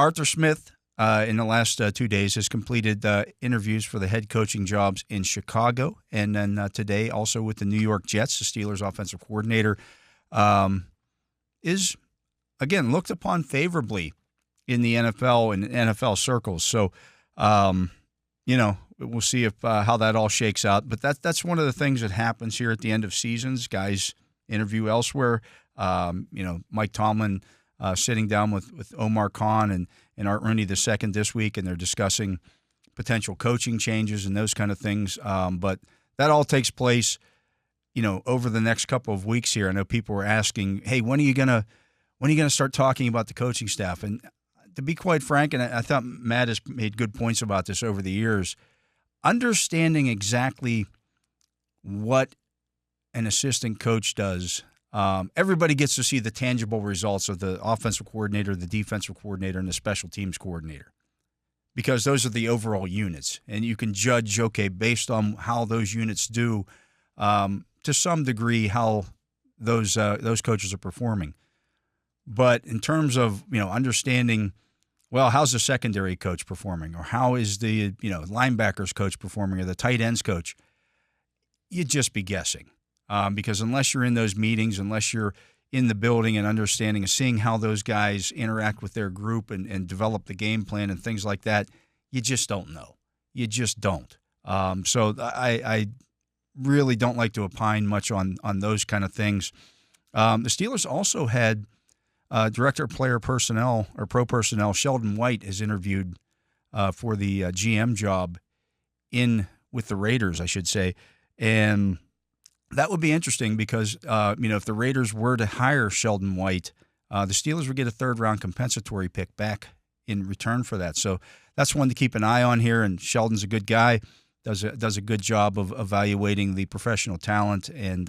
Arthur Smith, in the last 2 days, has completed interviews for the head coaching jobs in Chicago, and then today also with the New York Jets. The Steelers' offensive coordinator is, again, looked upon favorably in the NFL and NFL circles. So, we'll see if how that all shakes out. But that's one of the things that happens here at the end of seasons. Guys interview elsewhere. Mike Tomlin sitting down with Omar Khan and Art Rooney II this week, and they're discussing potential coaching changes and those kind of things. But that all takes place, over the next couple of weeks here. I know people were asking, hey, when are you gonna start talking about the coaching staff? And to be quite frank, and I thought Matt has made good points about this over the years, understanding exactly what an assistant coach does. Everybody gets to see the tangible results of the offensive coordinator, the defensive coordinator, and the special teams coordinator, because those are the overall units. And you can judge, okay, based on how those units do, to some degree, how those coaches are performing. But in terms of, understanding, well, how's the secondary coach performing, or how is the, linebackers coach performing, or the tight ends coach, you'd just be guessing. Because unless you're in those meetings, unless you're in the building and understanding and seeing how those guys interact with their group and develop the game plan and things like that, you just don't know. You just don't. So I really don't like to opine much on those kind of things. The Steelers also had Director of Player Personnel, or Pro Personnel, Sheldon White, is interviewed for the GM job with the Raiders, I should say. And that would be interesting because, if the Raiders were to hire Sheldon White, the Steelers would get a third-round compensatory pick back in return for that. So that's one to keep an eye on here, and Sheldon's a good guy, does a good job of evaluating the professional talent, and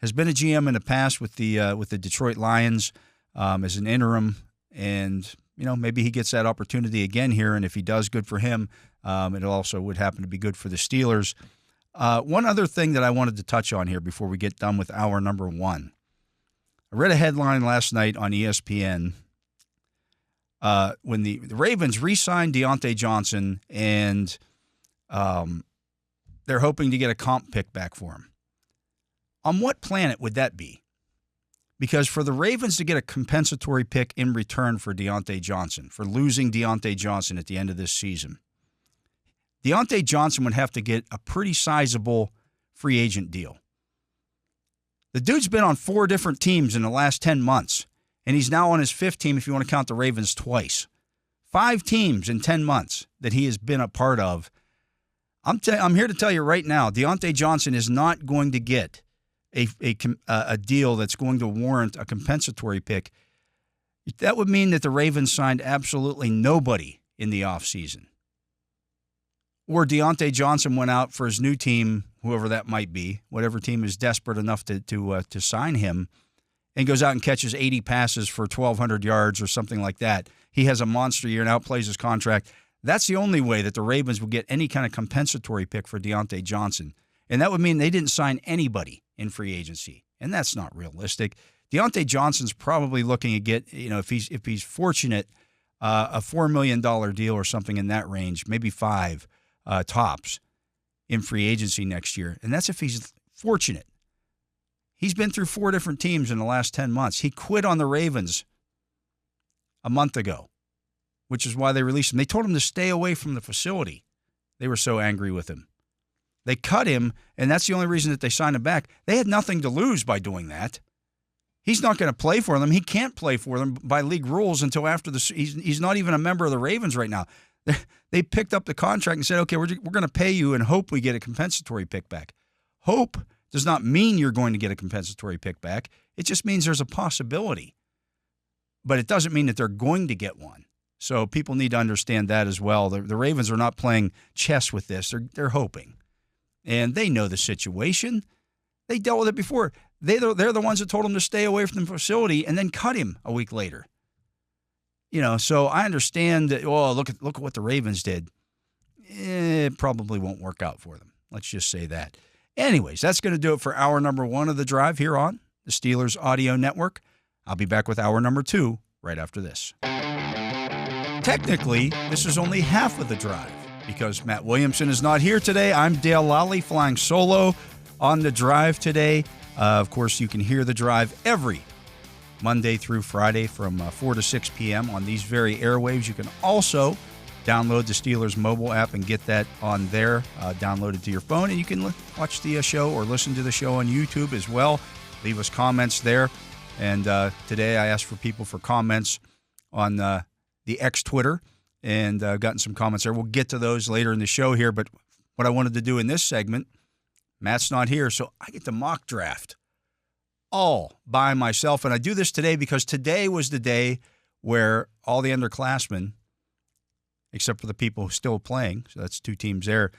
has been a GM in the past with the Detroit Lions as an interim, and maybe he gets that opportunity again here, and if he does, good for him. It also would happen to be good for the Steelers. One other thing that I wanted to touch on here before we get done with hour number one. I read a headline last night on ESPN when the Ravens re-signed Deontay Johnson, and they're hoping to get a comp pick back for him. On what planet would that be? Because for the Ravens to get a compensatory pick in return for Deontay Johnson, for losing Deontay Johnson at the end of this season, Deontay Johnson would have to get a pretty sizable free agent deal. The dude's been on 4 different teams in the last 10 months, and he's now on his 5th team if you want to count the Ravens twice. 5 teams in 10 months that he has been a part of. I'm here to tell you right now, Deontay Johnson is not going to get a deal that's going to warrant a compensatory pick. That would mean that the Ravens signed absolutely nobody in the offseason. Or Deontay Johnson went out for his new team, whoever that might be, whatever team is desperate enough to sign him, and goes out and catches 80 passes for 1,200 yards or something like that. He has a monster year and outplays his contract. That's the only way that the Ravens will get any kind of compensatory pick for Deontay Johnson. And that would mean they didn't sign anybody in free agency. And that's not realistic. Deontay Johnson's probably looking to get, if he's fortunate, a $4 million deal or something in that range, maybe 5 tops in free agency next year. And that's if he's fortunate. He's been through 4 different teams in the last 10 months. He quit on the Ravens a month ago, which is why they released him. They told him to stay away from the facility. They were so angry with him. They cut him, and that's the only reason that they signed him back. They had nothing to lose by doing that. He's not going to play for them. He can't play for them by league rules until after he's not even a member of the Ravens right now. They picked up the contract and said, okay, we're going to pay you and hope we get a compensatory pick back. Hope does not mean you're going to get a compensatory pick back. It just means there's a possibility. But it doesn't mean that they're going to get one. So people need to understand that as well. The Ravens are not playing chess with this. They're hoping. And they know the situation. They dealt with it before. They're the ones that told him to stay away from the facility and then cut him a week later. So I understand that, look at what the Ravens did. It probably won't work out for them. Let's just say that. Anyways, that's going to do it for hour number 1 of the drive here on the Steelers Audio Network. I'll be back with hour number 2 right after this. technically, this is only half of the drive because Matt Williamson is not here today. I'm Dale Lolley flying solo on the drive today. Of course, you can hear the drive every Monday through Friday from 4 to 6 p.m. on these very airwaves. You can also download the Steelers mobile app and get that on there, downloaded to your phone. And you can watch the show or listen to the show on YouTube as well. Leave us comments there. And today I asked for people for comments on the X Twitter, and I've gotten some comments there. We'll get to those later in the show here. But what I wanted to do in this segment, Matt's not here, so I get to mock draft all by myself. And I do this today because today was the day where all the underclassmen, except for the people still playing, so that's 2 teams there,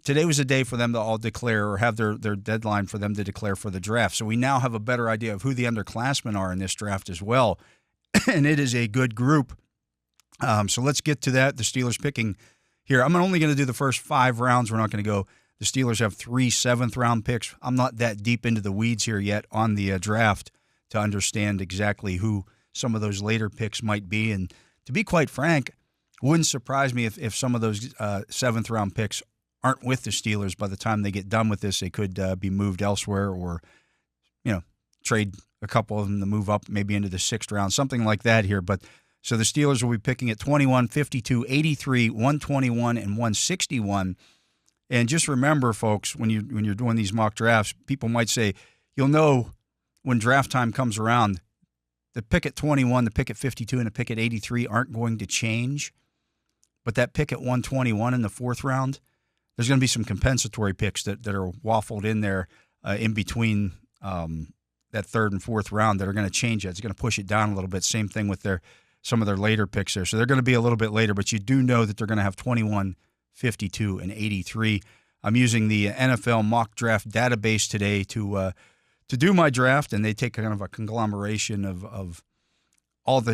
today was the day for them to all declare or have their deadline for them to declare for the draft. So we now have a better idea of who the underclassmen are in this draft as well. And it is a good group. So let's get to that. The Steelers picking here. I'm only going to do the first 5 rounds. We're not going to go. The Steelers have 3 7th-round picks. I'm not that deep into the weeds here yet on the draft to understand exactly who some of those later picks might be. And to be quite frank, wouldn't surprise me if some of those 7th-round picks aren't with the Steelers by the time they get done with this. They could be moved elsewhere or, trade a couple of them to move up maybe into the 6th round, something like that here. But so the Steelers will be picking at 21, 52, 83, 121, and 161. And just remember, folks, when you're doing these mock drafts, people might say, you'll know when draft time comes around, the pick at 21, the pick at 52, and the pick at 83 aren't going to change. But that pick at 121 in the 4th round, there's going to be some compensatory picks that are waffled in there in between that 3rd and 4th round that are going to change it. It's going to push it down a little bit. Same thing with some of their later picks there. So they're going to be a little bit later, but you do know that they're going to have 21, 52, and 83. I'm using the NFL mock draft database today to do my draft, and they take kind of a conglomeration of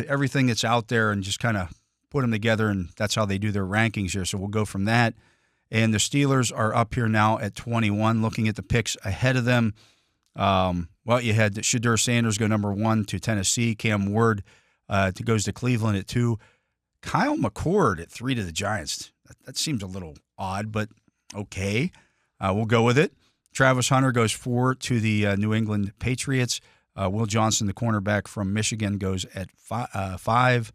everything that's out there and just kind of put them together, and that's how they do their rankings here. So we'll go from that. And the Steelers are up here now at 21, looking at the picks ahead of them. You had Shadur Sanders go number 1 to Tennessee. Cam Ward goes to Cleveland at 2. Kyle McCord at 3 to the Giants. That seems a little odd, but okay. We'll go with it. Travis Hunter goes 4 to the New England Patriots. Will Johnson, the cornerback from Michigan, goes at 5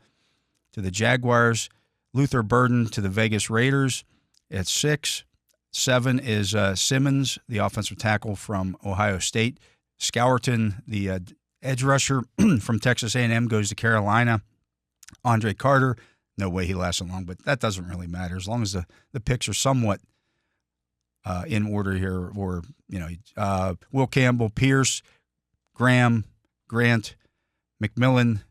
to the Jaguars. Luther Burden to the Vegas Raiders at 6. 7 is Simmons, the offensive tackle from Ohio State. Scourton, the edge rusher from Texas A&M, goes to Carolina. Andre Carter, no way he lasts long, but that doesn't really matter as long as the picks are somewhat in order here. Or Will Campbell, Pierce, Graham, Grant, McMillan,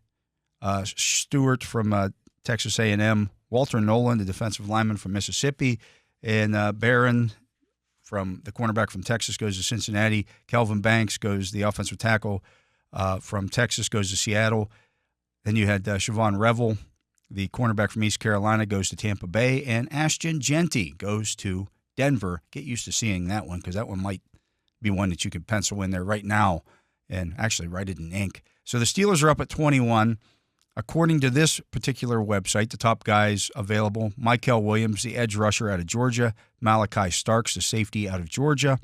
Stewart from Texas A&M, Walter Nolan, the defensive lineman from Mississippi, and Barron from the cornerback from Texas goes to Cincinnati. Kelvin Banks goes, the offensive tackle from Texas, goes to Seattle. Then you had Siobhan Revel, the cornerback from East Carolina, goes to Tampa Bay. And Ashton Genty goes to Denver. Get used to seeing that one because that one might be one that you can pencil in there right now and actually write it in ink. So the Steelers are up at 21. According to this particular website, the top guys available: Mykel Williams, the edge rusher out of Georgia; Malachi Starks, the safety out of Georgia;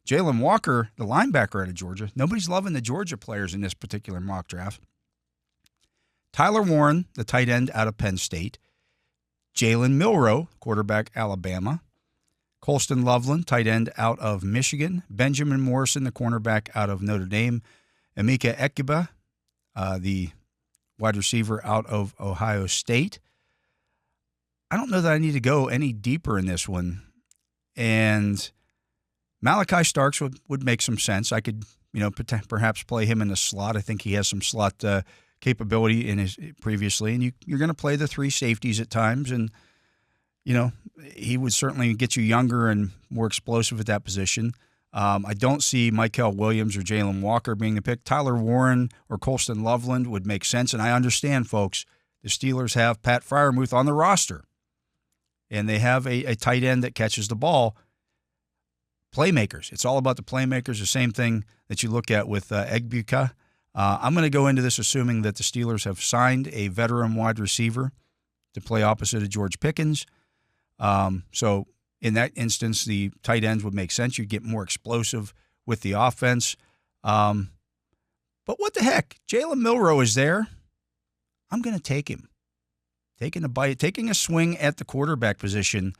Jalen Walker, the linebacker out of Georgia. Nobody's loving the Georgia players in this particular mock draft. Tyler Warren, the tight end out of Penn State; Jalen Milroe, quarterback, Alabama; Colston Loveland, tight end out of Michigan; Benjamin Morrison, the cornerback out of Notre Dame; Emeka Ekiba, the wide receiver out of Ohio State. I don't know that I need to go any deeper in this one. And Malachi Starks would make some sense. I could, perhaps play him in the slot. I think he has some slot capability in his previously. And you're going to play the 3 safeties at times. And, he would certainly get you younger and more explosive at that position. I don't see Mykel Williams or Jalen Walker being the pick. Tyler Warren or Colston Loveland would make sense. And I understand, folks, the Steelers have Pat Freiermuth on the roster. And they have a tight end that catches the ball. Playmakers. It's all about the playmakers. The same thing that you look at with Egbuka. I'm going to go into this assuming that the Steelers have signed a veteran wide receiver to play opposite of George Pickens. So in that instance, the tight ends would make sense. You'd get more explosive with the offense. But what the heck? Jalen Milroe is there. I'm going to take him. Taking a swing at the quarterback position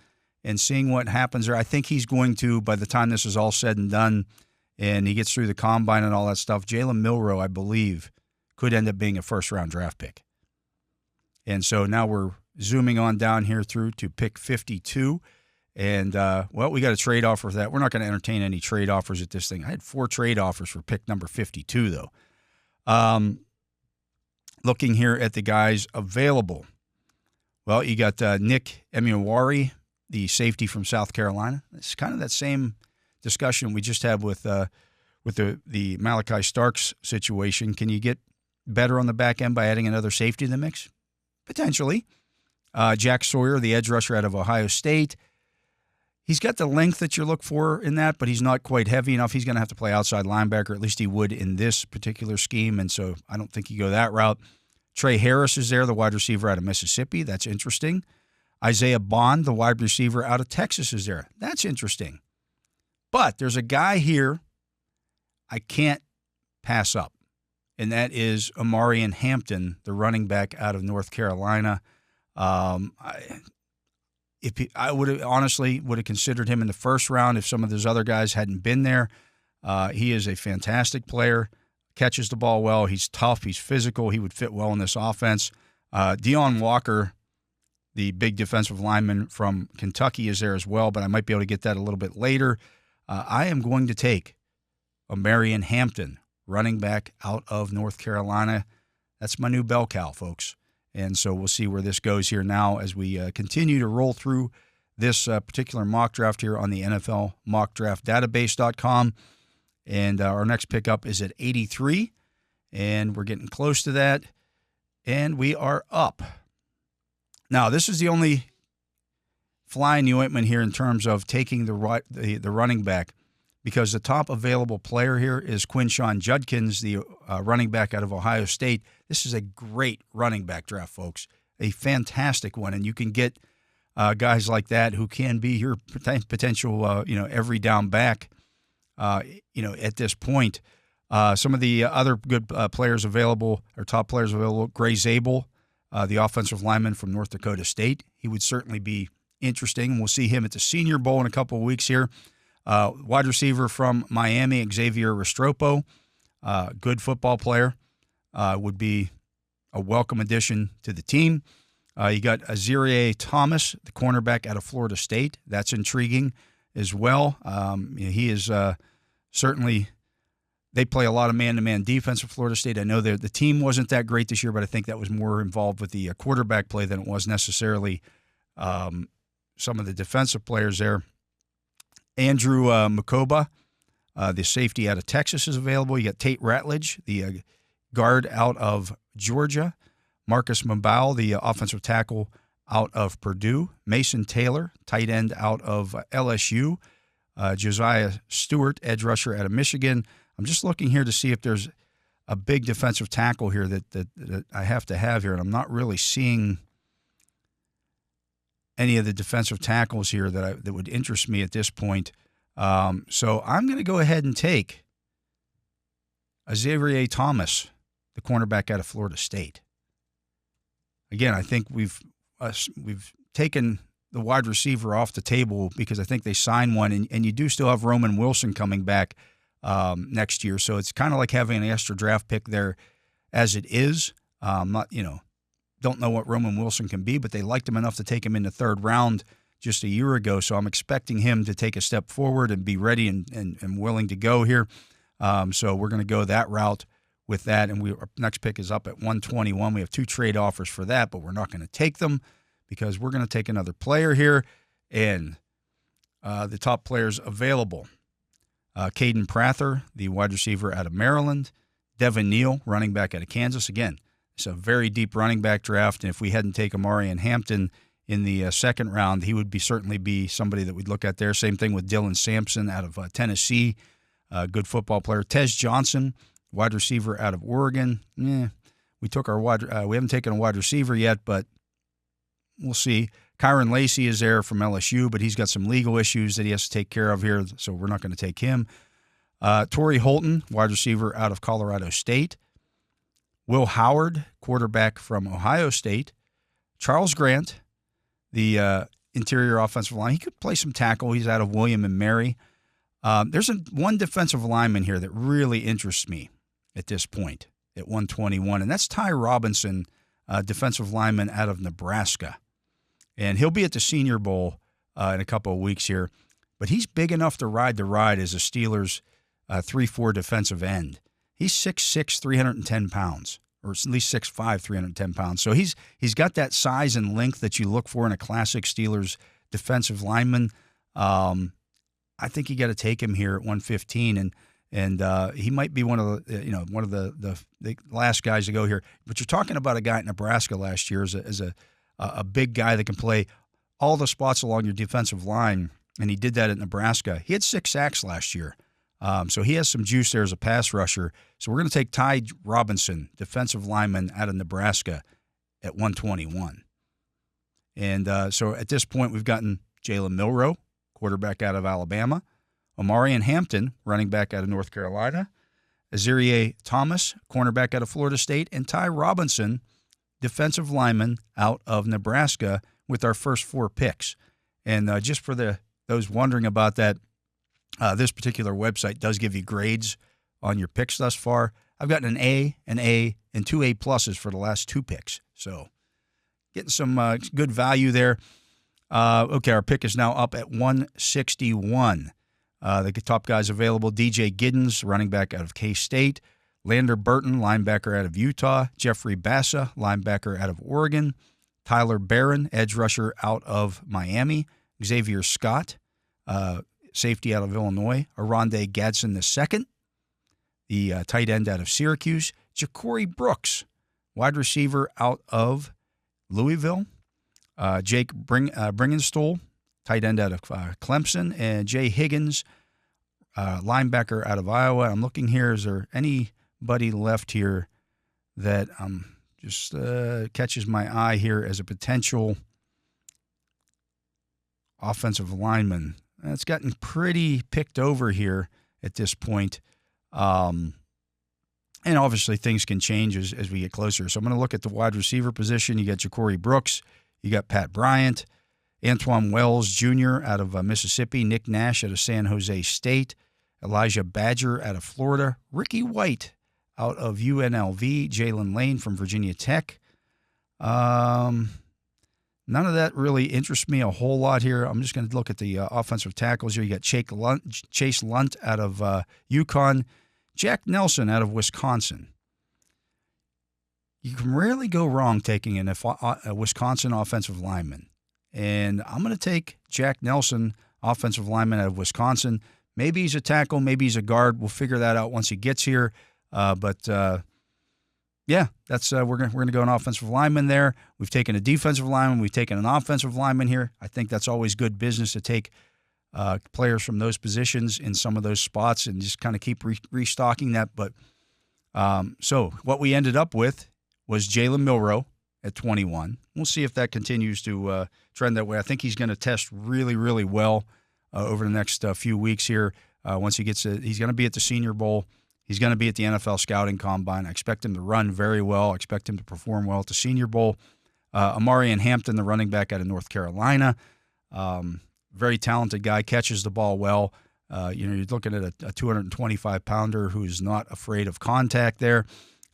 and seeing what happens there. I think he's going to, by the time this is all said and done and he gets through the combine and all that stuff, Jalen Milroe, I believe, could end up being a first-round draft pick. And so now we're zooming on down here through to pick 52. And, we got a trade offer for that. We're not going to entertain any trade offers at this thing. I had 4 trade offers for pick number 52, though. Looking here at the guys available. Well, you got Nick Emuwari, the safety from South Carolina. It's kind of that same discussion we just had with the Malachi Starks situation. Can you get better on the back end by adding another safety in the mix? Potentially. Jack Sawyer, the edge rusher out of Ohio State. He's got the length that you look for in that, but he's not quite heavy enough. He's going to have to play outside linebacker, at least he would in this particular scheme, and so I don't think you go that route. Trey Harris is there, the wide receiver out of Mississippi. That's interesting. Isaiah Bond, the wide receiver out of Texas, is there. That's interesting. But there's a guy here I can't pass up, and that is Omarion Hampton, the running back out of North Carolina. I would have honestly considered him in the first round if some of those other guys hadn't been there. He is a fantastic player, catches the ball well. He's tough. He's physical. He would fit well in this offense. Deion Walker, the big defensive lineman from Kentucky, is there as well, but I might be able to get that a little bit later. I am going to take Omarion Hampton, running back out of North Carolina. That's my new bell cow, folks. And so we'll see where this goes here now as we continue to roll through this particular mock draft here on the NFL mockdraftdatabase.com. And our next pickup is at 83, and we're getting close to that, and we are up. Now, this is the only fly in the ointment here in terms of taking the running back, because the top available player here is Quinshon Judkins, the running back out of Ohio State. This is a great running back draft, folks, a fantastic one, and you can get guys like that who can be your potential, every down back. At this point, some of the other good players available, or top players available, Gray Zabel, the offensive lineman from North Dakota State. He would certainly be interesting. We'll see him at the Senior Bowl in a couple of weeks here. Wide receiver from Miami, Xavier Restrepo, good football player, would be a welcome addition to the team. You got Azirie Thomas, the cornerback out of Florida State. That's intriguing as well. He is certainly, they play a lot of man-to-man defense at Florida State. I know that the team wasn't that great this year, but I think that was more involved with the quarterback play than it was necessarily some of the defensive players there. Andrew Makoba, the safety out of Texas, is available. You got Tate Ratledge, the guard out of Georgia. Marcus Mabau, the offensive tackle out of Purdue. Mason Taylor, tight end out of LSU. Josiah Stewart, edge rusher out of Michigan. I'm just looking here to see if there's a big defensive tackle here that I have to have here, and I'm not really seeing any of the defensive tackles here that would interest me at this point. So I'm going to go ahead and take Azirie Thomas, the cornerback out of Florida State. Again, I think we've taken the wide receiver off the table because I think they signed one, and you do still have Roman Wilson coming back next year. So it's kind of like having an extra draft pick there as it is. Don't know what Roman Wilson can be, but they liked him enough to take him in the third round just a year ago. So I'm expecting him to take a step forward and be ready and willing to go here. So we're going to go that route with that. And our next pick is up at 121. We have 2 trade offers for that, but we're not going to take them because we're going to take another player here. And the top players available, Caden Prather, the wide receiver out of Maryland. Devin Neal, running back out of Kansas. Again, it's a very deep running back draft, and if we hadn't taken Omarion Hampton in the second round, he would certainly be somebody that we'd look at there. Same thing with Dylan Sampson out of Tennessee, good football player. Tez Johnson, wide receiver out of Oregon. We took our we haven't taken a wide receiver yet, but we'll see. Kyron Lacey is there from LSU, but he's got some legal issues that he has to take care of here, so we're not going to take him. Torrey Holton, wide receiver out of Colorado State. Will Howard, quarterback from Ohio State. Charles Grant, the interior offensive line. He could play some tackle. He's out of William and Mary. There's one defensive lineman here that really interests me at this point at 121, and that's Ty Robinson, defensive lineman out of Nebraska. And he'll be at the Senior Bowl in a couple of weeks here. But he's big enough to ride the ride as a Steelers 3-4 defensive end. He's 6'6", 310 pounds, or at least 6'5", 310 pounds. So he's got that size and length that you look for in a classic Steelers defensive lineman. I think you got to take him here at 115, and he might be one of the last guys to go here. But you're talking about a guy at Nebraska last year as a big guy that can play all the spots along your defensive line, and he did that at Nebraska. He had 6 sacks last year, so he has some juice there as a pass rusher. So we're going to take Ty Robinson, defensive lineman out of Nebraska, at 121. And so at this point, we've gotten Jalen Milroe, quarterback out of Alabama, Omarion Hampton, running back out of North Carolina, Azareye'h Thomas, cornerback out of Florida State, and Ty Robinson, defensive lineman out of Nebraska, with our first 4 picks. And just for those wondering about that, this particular website does give you grades on your picks thus far. I've gotten an A, and 2 A pluses for the last 2 picks. So getting some good value there. Okay, our pick is now up at 161. The top guys available: DJ Giddens, running back out of K-State; Lander Burton, linebacker out of Utah; Jeffrey Bassa, linebacker out of Oregon; Tyler Barron, edge rusher out of Miami; Xavier Scott, safety out of Illinois; Aronde Gadsden II, the tight end out of Syracuse; Ja'Cory Brooks, wide receiver out of Louisville; Jake Bringenstool, tight end out of Clemson; and Jay Higgins, linebacker out of Iowa. I'm looking here. Is there anybody left here that just catches my eye here as a potential offensive lineman? It's gotten pretty picked over here at this point. And obviously things can change as we get closer. So I'm going to look at the wide receiver position. You got Ja'Cory Brooks. You got Pat Bryant, Antoine Wells Jr. out of Mississippi, Nick Nash out of San Jose State, Elijah Badger out of Florida, Ricky White out of UNLV, Jalen Lane from Virginia Tech. None of that really interests me a whole lot here. I'm just going to look at the offensive tackles here. You got Chase Lunt out of UConn, Jack Nelson out of Wisconsin. You can rarely go wrong taking a Wisconsin offensive lineman. And I'm going to take Jack Nelson, offensive lineman out of Wisconsin. Maybe he's a tackle, maybe he's a guard. We'll figure that out once he gets here. But that's we're going to go an offensive lineman there. We've taken a defensive lineman. We've taken an offensive lineman here. I think that's always good business to take players from those positions in some of those spots and just kind of keep restocking that. But so what we ended up with was Jalen Milroe at 21. We'll see if that continues to trend that way. I think he's going to test really, really well over the next few weeks here. Once he gets he's going to be at the Senior Bowl. He's going to be at the NFL Scouting Combine. I expect him to run very well. I expect him to perform well at the Senior Bowl. Omarion Hampton, the running back out of North Carolina. Very talented guy, catches the ball well. You're looking at a 225-pounder who's not afraid of contact there.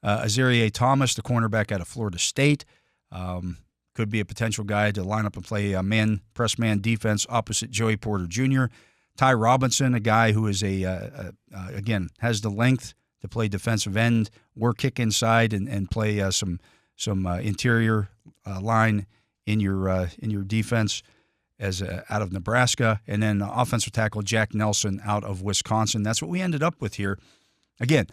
Azareye'h Thomas, the cornerback out of Florida State. Could be a potential guy to line up and play press man defense opposite Joey Porter Jr. Ty Robinson, a guy who is again has the length to play defensive end, or kick inside and play some interior line in your defense as out of Nebraska, and then offensive tackle Jack Nelson out of Wisconsin. That's what we ended up with here. Again,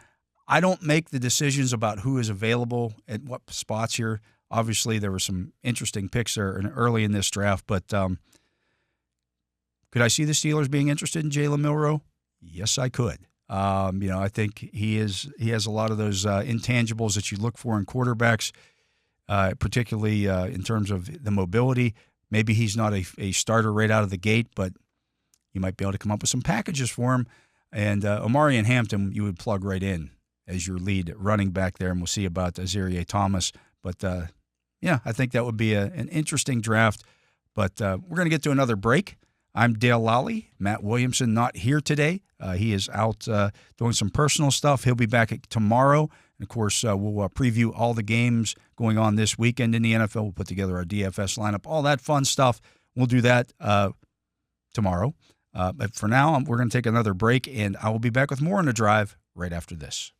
I don't make the decisions about who is available at what spots here. Obviously, there were some interesting picks there early in this draft, but could I see the Steelers being interested in Jalen Milroe? Yes, I could. I think he has a lot of those intangibles that you look for in quarterbacks. particularly in terms of the mobility. Maybe he's not a starter right out of the gate, but you might be able to come up with some packages for him. And Omarion Hampton, you would plug right in as your lead running back there, and we'll see about Azareye'h Thomas. But, I think that would be an interesting draft. But we're going to get to another break. I'm Dale Lolley. Matt Williamson not here today. He is out doing some personal stuff. He'll be back tomorrow. And, of course, we'll preview all the games going on this weekend in the NFL. We'll put together our DFS lineup, all that fun stuff. We'll do that tomorrow. But for now, we're going to take another break, and I will be back with more on the drive right after this.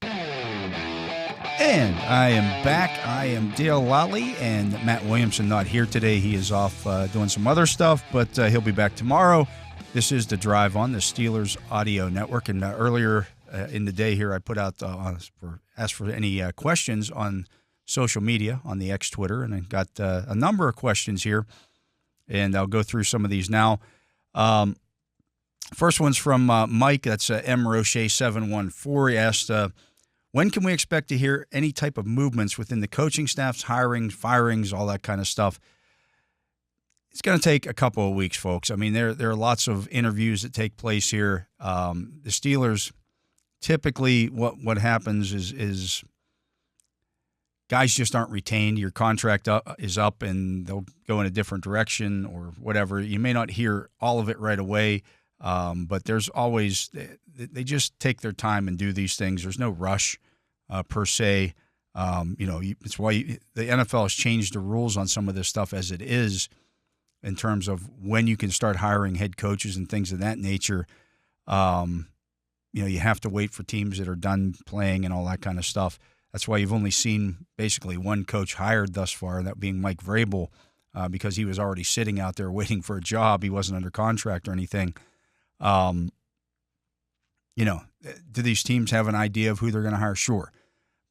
And I am back. I am Dale Lolley, and Matt Williamson not here today. He is off doing some other stuff, but he'll be back tomorrow. This is The Drive on the Steelers Audio Network. And earlier in the day here, I put out asked for any questions on social media, on the X Twitter, and I got a number of questions here, and I'll go through some of these now. First one's from Mike. That's M. Roche 714. He asked, when can we expect to hear any type of movements within the coaching staffs, hirings, firings, all that kind of stuff? It's going to take a couple of weeks, folks. I mean, there are lots of interviews that take place here. The Steelers, typically what happens is guys just aren't retained. Your contract is up, and they'll go in a different direction or whatever. You may not hear all of it right away. But there's always, they just take their time and do these things. There's no rush per se. It's why the NFL has changed the rules on some of this stuff as it is in terms of when you can start hiring head coaches and things of that nature. You have to wait for teams that are done playing and all that kind of stuff. That's why you've only seen basically one coach hired thus far, that being Mike Vrabel, because he was already sitting out there waiting for a job. He wasn't under contract or anything. Do these teams have an idea of who they're going to hire? Sure.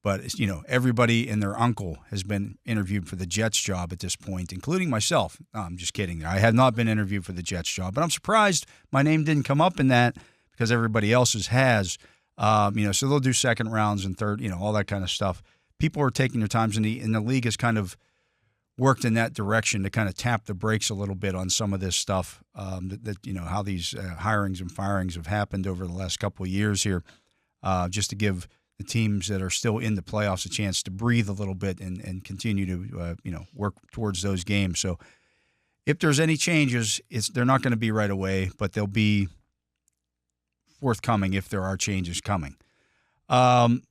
But, everybody and their uncle has been interviewed for the Jets job at this point, including myself. No, I'm just kidding. I have not been interviewed for the Jets job, but I'm surprised my name didn't come up in that because everybody else's has. So they'll do second rounds and third, all that kind of stuff. People are taking their times, and the league has kind of worked in that direction to kind of tap the brakes a little bit on some of this stuff, how these hirings and firings have happened over the last couple of years here, just to give the teams that are still in the playoffs a chance to breathe a little bit and continue to, work towards those games. So if there's any changes, they're not going to be right away, but they'll be forthcoming if there are changes coming. Dane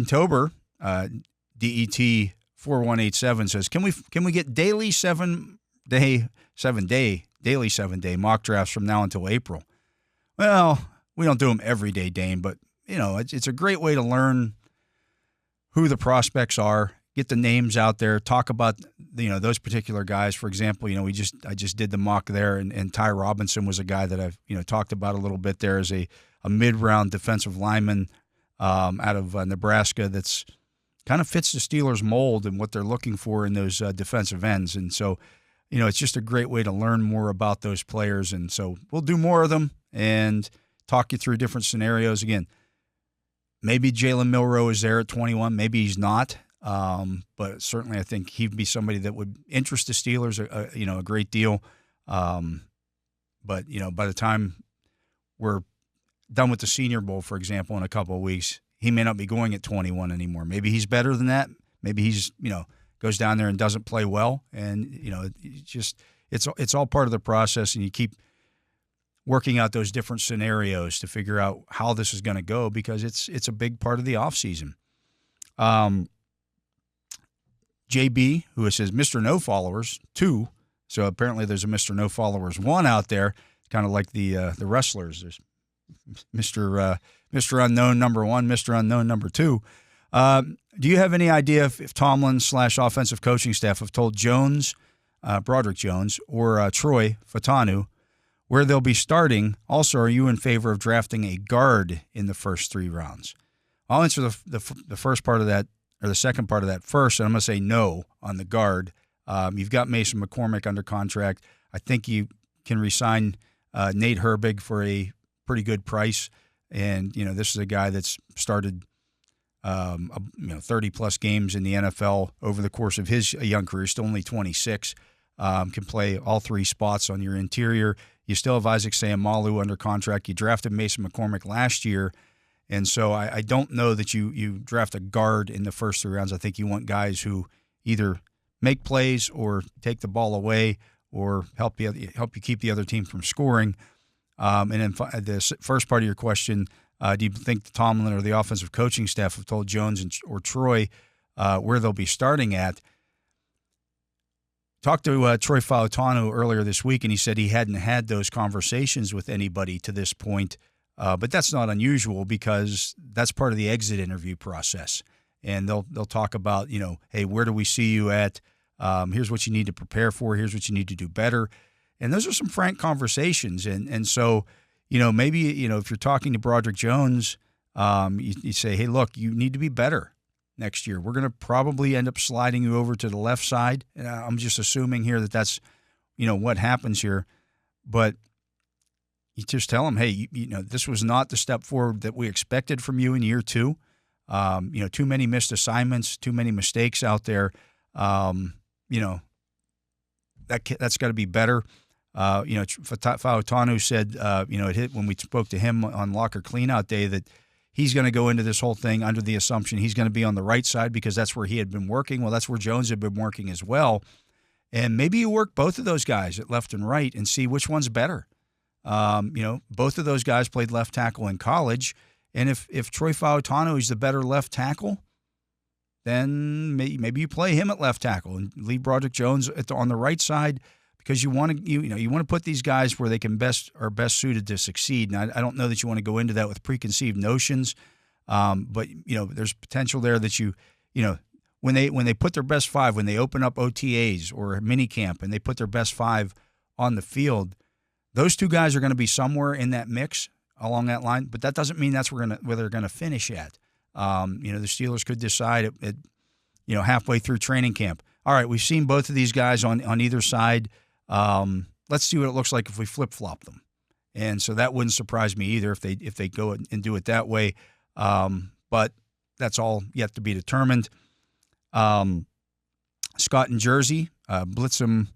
Tober, DET 4187 says, can we get daily 7-day mock drafts from now until April? Well, we don't do them every day, Dane, but it's a great way to learn who the prospects are, get the names out there, talk about those particular guys. For example, I just did the mock there, and Ty Robinson was a guy that I've talked about a little bit there as a mid-round defensive lineman out of Nebraska that's kind of fits the Steelers' mold and what they're looking for in those defensive ends. And so, it's just a great way to learn more about those players. And so we'll do more of them and talk you through different scenarios. Again, maybe Jalen Milroe is there at 21. Maybe he's not. But certainly I think he'd be somebody that would interest the Steelers a great deal. But, by the time we're done with the Senior Bowl, for example, in a couple of weeks, he may not be going at 21 anymore. Maybe he's better than that. Maybe he's, goes down there and doesn't play well. And, it's all part of the process, and you keep working out those different scenarios to figure out how this is going to go, because it's a big part of the offseason. JB, who says Mr. No Followers 2. So apparently there's a Mr. No Followers 1 out there, kind of like the wrestlers. There's Mr. Unknown number 1, Mr. Unknown number 2. Do you have any idea if Tomlin / offensive coaching staff have told Jones, Broderick Jones, or Troy Fatanu where they'll be starting? Also, are you in favor of drafting a guard in the first 3 rounds? I'll answer the first part of that, or the second part of that first, and I'm going to say no on the guard. You've got Mason McCormick under contract. I think you can re-sign Nate Herbig for a pretty good price. And, this is a guy that's started 30-plus games in the NFL over the course of his young career, still only 26, can play all three spots on your interior. You still have Isaac Seumalo under contract. You drafted Mason McCormick last year, and so I don't know that you draft a guard in the first 3 rounds. I think you want guys who either make plays or take the ball away or help you keep the other team from scoring. And then the first part of your question, do you think Tomlin or the offensive coaching staff have told Jones or Troy where they'll be starting at? Talked to Troy Fautanu earlier this week, and he said he hadn't had those conversations with anybody to this point. But that's not unusual because that's part of the exit interview process. And they'll talk about, hey, where do we see you at? Here's what you need to prepare for. Here's what you need to do better. And those are some frank conversations. And so, maybe, if you're talking to Broderick Jones, you say, hey, look, you need to be better next year. We're going to probably end up sliding you over to the left side. And I'm just assuming here that that's, what happens here. But you just tell them, hey, this was not the step forward that we expected from you in year 2. Too many missed assignments, too many mistakes out there. That's got to be better. Fautanu said, it hit when we spoke to him on locker cleanout day that he's going to go into this whole thing under the assumption he's going to be on the right side because that's where he had been working. Well, that's where Jones had been working as well. And maybe you work both of those guys at left and right and see which one's better. Both of those guys played left tackle in college. And if Troy Fautanu is the better left tackle, then maybe you play him at left tackle and leave Broderick Jones on the right side because you want to put these guys where they are best suited to succeed. Now, I don't know that you want to go into that with preconceived notions, but there's potential there that when they put their best 5, when they open up OTAs or mini camp and they put their best 5 on the field, those two guys are going to be somewhere in that mix along that line. But that doesn't mean that's where they're going to finish at. The Steelers could decide at halfway through training camp. All right, we've seen both of these guys on either side. Let's see what it looks like if we flip-flop them. And so that wouldn't surprise me either if they go and do it that way. But that's all yet to be determined. Scott in Jersey, Blitzum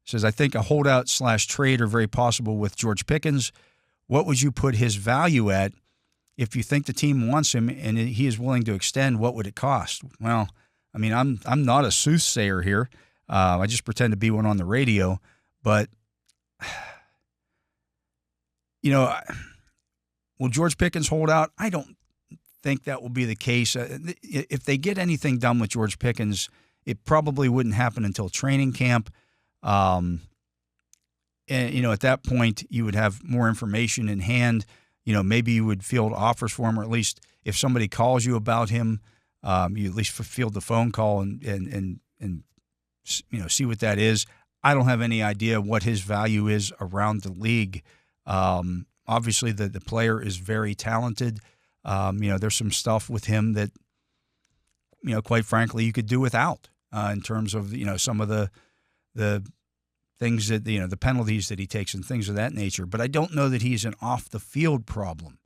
says, I think a holdout/trade are very possible with George Pickens. What would you put his value at? If you think the team wants him and he is willing to extend, what would it cost? Well, I mean, I'm not a soothsayer here. I just pretend to be one on the radio. But, will George Pickens hold out? I don't think that will be the case. If they get anything done with George Pickens, it probably wouldn't happen until training camp. And, at that point, you would have more information in hand. Maybe you would field offers for him, or at least if somebody calls you about him, you at least field the phone call and see what that is. I don't have any idea what his value is around the league. Obviously, the player is very talented. There's some stuff with him that, quite frankly, you could do without in terms of, some of the things that, the penalties that he takes and things of that nature. But I don't know that he's an off-the-field problem.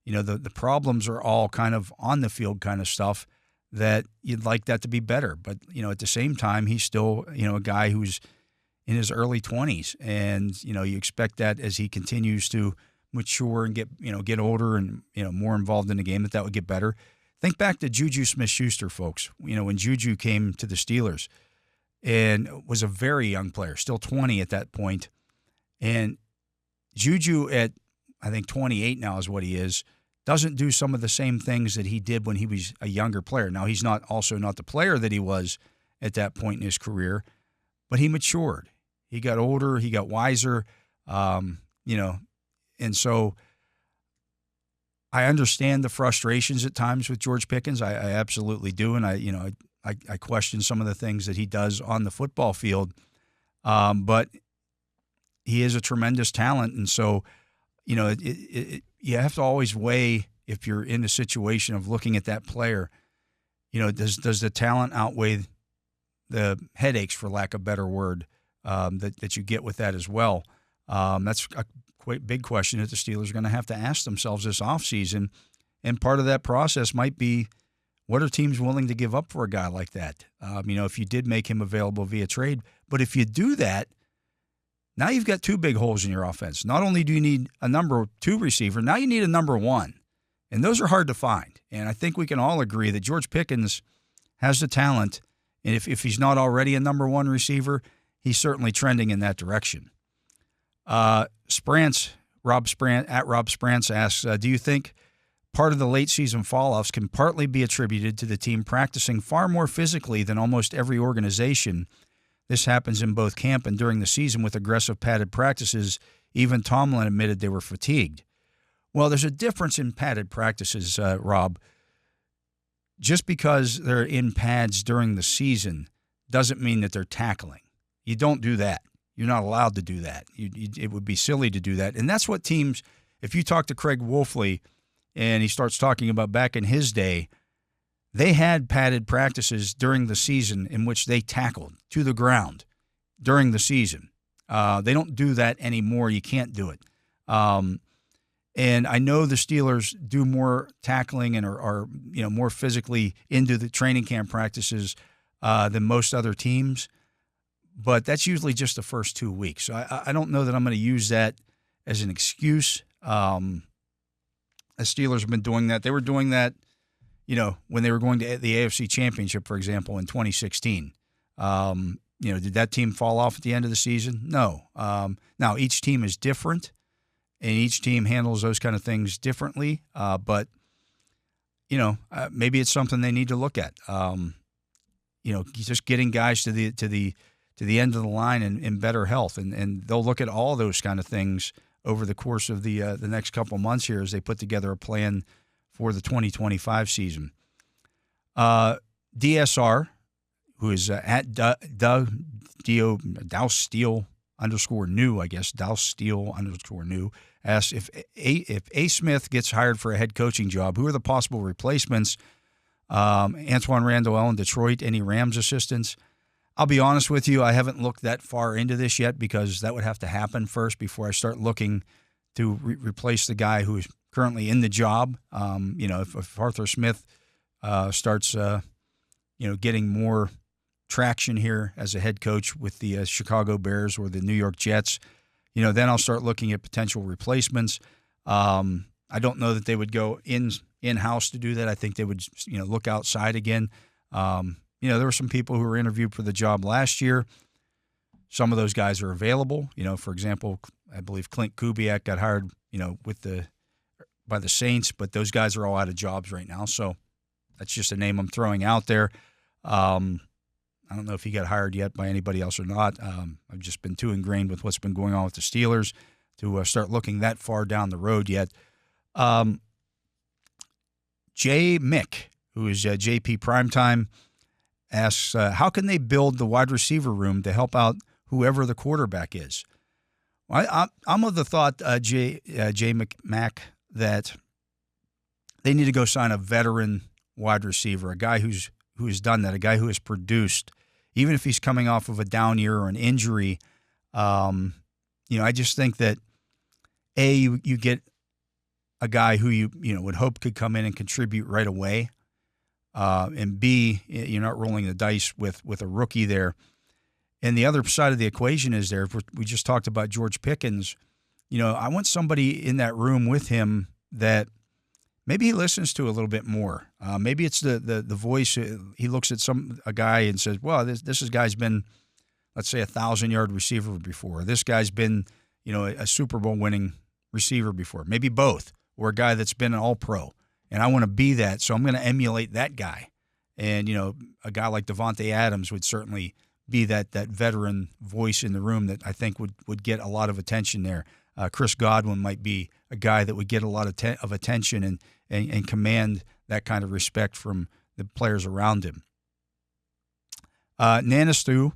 The problems are all kind of on-the-field kind of stuff that you'd like that to be better. But, at the same time, he's still, a guy who's in his early 20s. And, you expect that as he continues to mature and get older and, more involved in the game, that would get better. Think back to Juju Smith-Schuster, folks. When Juju came to the Steelers, and was a very young player, still 20 at that point. And Juju at, I think, 28 now is what he is, doesn't do some of the same things that he did when he was a younger player. Now, he's not the player that he was at that point in his career, but he matured. He got older. He got wiser, and so I understand the frustrations at times with George Pickens. I absolutely do, and I question some of the things that he does on the football field, but he is a tremendous talent. And so, you have to always weigh, if you're in a situation of looking at that player, does the talent outweigh the headaches, for lack of a better word, that you get with that as well? That's a quite big question that the Steelers are going to have to ask themselves this offseason. And part of that process might be, what are teams willing to give up for a guy like that? If you did make him available via trade. But if you do that, now you've got two big holes in your offense. Not only do you need a number 2 receiver, now you need a number 1. And those are hard to find. And I think we can all agree that George Pickens has the talent. And if he's not already a number 1 receiver, he's certainly trending in that direction. Rob Sprance asks, do you think part of the late season fall-offs can partly be attributed to the team practicing far more physically than almost every organization? This happens in both camp and during the season with aggressive padded practices. Even Tomlin admitted they were fatigued. Well, there's a difference in padded practices, Rob. Just because they're in pads during the season doesn't mean that they're tackling. You don't do that. You're not allowed to do that. It would be silly to do that. And that's what teams, if you talk to Craig Wolfley and he starts talking about back in his day, they had padded practices during the season in which they tackled to the ground during the season. They don't do that anymore. You can't do it. And I know the Steelers do more tackling and are more physically into the training camp practices than most other teams, but that's usually just the first 2 weeks. So I don't know that I'm going to use that as an excuse. The Steelers have been doing that. They were doing that, when they were going to the AFC Championship, for example, in 2016. Did that team fall off at the end of the season? No. Now, each team is different, and each team handles those kind of things differently. But maybe it's something they need to look at. Just getting guys to the end of the line in better health, and they'll look at all those kind of things over the course of the next couple months here as they put together a plan for the 2025 season. DSR, who is at Dowsteel _new, I guess, Dowsteel _new, asks if A. Smith gets hired for a head coaching job, who are the possible replacements? Antoine Randall in Detroit, any Rams assistants? I'll be honest with you, I haven't looked that far into this yet because that would have to happen first before I start looking to replace the guy who is currently in the job. If Arthur Smith starts, getting more traction here as a head coach with the Chicago Bears or the New York Jets, then I'll start looking at potential replacements. I don't know that they would go in-house to do that. I think they would, look outside again. There were some people who were interviewed for the job last year. Some of those guys are available. For example, I believe Clint Kubiak got hired, by the Saints, but those guys are all out of jobs right now. So that's just a name I'm throwing out there. I don't know if he got hired yet by anybody else or not. I've just been too ingrained with what's been going on with the Steelers to start looking that far down the road yet. Jay Mick, who is JP Primetime, asks, how can they build the wide receiver room to help out whoever the quarterback is? Well, I'm of the thought, Jay McMack, that they need to go sign a veteran wide receiver, a guy who's done that, a guy who has produced, even if he's coming off of a down year or an injury. I just think that, you get a guy who you would hope could come in and contribute right away. And B, you're not rolling the dice with a rookie there. And the other side of the equation is there. We just talked about George Pickens. I want somebody in that room with him that maybe he listens to a little bit more. Maybe it's the voice. He looks at a guy and says, well, this guy's been, let's say, 1,000-yard receiver before. This guy's been, a Super Bowl winning receiver before. Maybe both, or a guy that's been an All-Pro. And I want to be that, so I'm going to emulate that guy. And, a guy like Devontae Adams would certainly be that veteran voice in the room that I think would get a lot of attention there. Chris Godwin might be a guy that would get a lot of attention and command that kind of respect from the players around him. Nanastu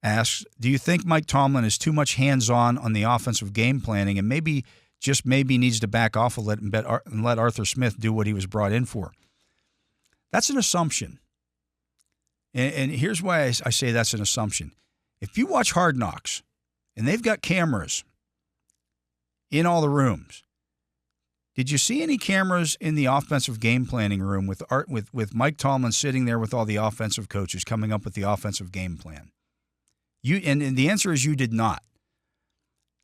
asks, do you think Mike Tomlin is too much hands-on the offensive game planning and maybe needs to back off and let Arthur Smith do what he was brought in for? That's an assumption. And here's why I say that's an assumption. If you watch Hard Knocks, and they've got cameras in all the rooms, Did you see any cameras in the offensive game planning room with Mike Tomlin sitting there with all the offensive coaches coming up with the offensive game plan? And the answer is you did not.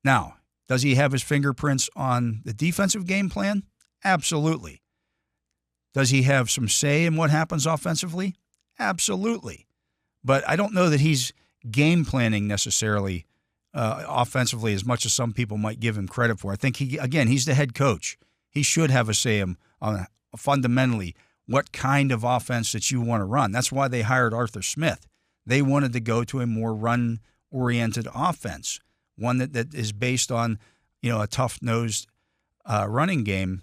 Now, does he have his fingerprints on the defensive game plan? Absolutely. Does he have some say in what happens offensively? Absolutely. But I don't know that he's game planning necessarily offensively as much as some people might give him credit for. I think, he's the head coach. He should have a say on fundamentally what kind of offense that you want to run. That's why they hired Arthur Smith. They wanted to go to a more run-oriented offense, one that is based on, a tough-nosed running game.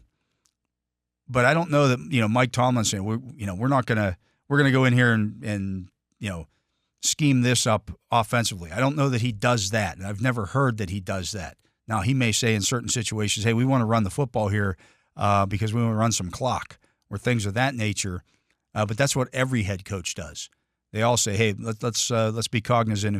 But I don't know that, Mike Tomlin saying, we're going to go in here and scheme this up offensively. I don't know that he does that. And I've never heard that he does that. Now, he may say in certain situations, hey, we want to run the football here because we want to run some clock or things of that nature. But that's what every head coach does. They all say, hey, let's be cognizant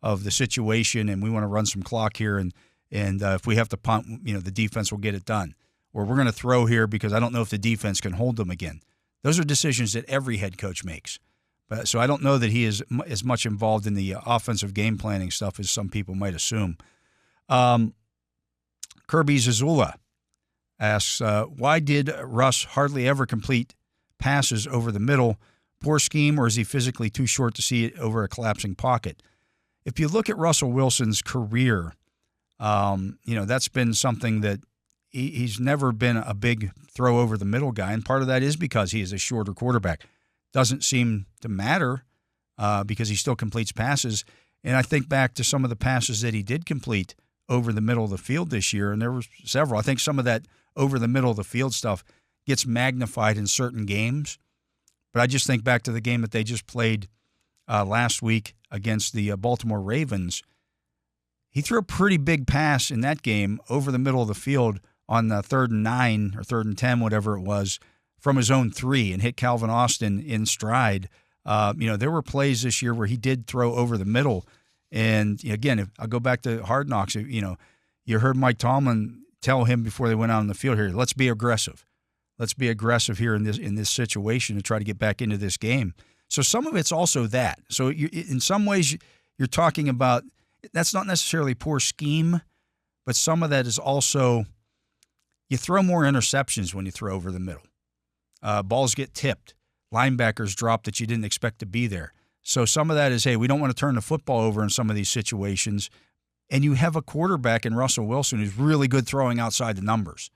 of the situation, and we want to run some clock here. And if we have to punt, the defense will get it done. Or we're going to throw here because I don't know if the defense can hold them again. Those are decisions that every head coach makes. So I don't know that he is as much involved in the offensive game planning stuff as some people might assume. Kirby Zazula asks, why did Russ hardly ever complete passes over the middle? Poor scheme, or is he physically too short to see it over a collapsing pocket? If you look at Russell Wilson's career, that's been something that he's never been a big throw over the middle guy, and part of that is because he is a shorter quarterback. Doesn't seem to matter because he still completes passes. And I think back to some of the passes that he did complete over the middle of the field this year, and there were several. I think some of that over the middle of the field stuff gets magnified in certain games. But I just think back to the game that they just played last week against the Baltimore Ravens. He threw a pretty big pass in that game over the middle of the field on the 3rd and 9 or 3rd and 10, whatever it was, from his own 3 and hit Calvin Austin in stride. There were plays this year where he did throw over the middle. And again, if I'll go back to Hard Knocks, you heard Mike Tomlin tell him before they went out on the field here, let's be aggressive. Let's be aggressive here in this situation to try to get back into this game. So some of it's also that. So in some ways you're talking about, that's not necessarily poor scheme, but some of that is also you throw more interceptions when you throw over the middle. Balls get tipped. Linebackers drop that you didn't expect to be there. So some of that is, hey, we don't want to turn the football over in some of these situations. And you have a quarterback in Russell Wilson who's really good throwing outside the numbers.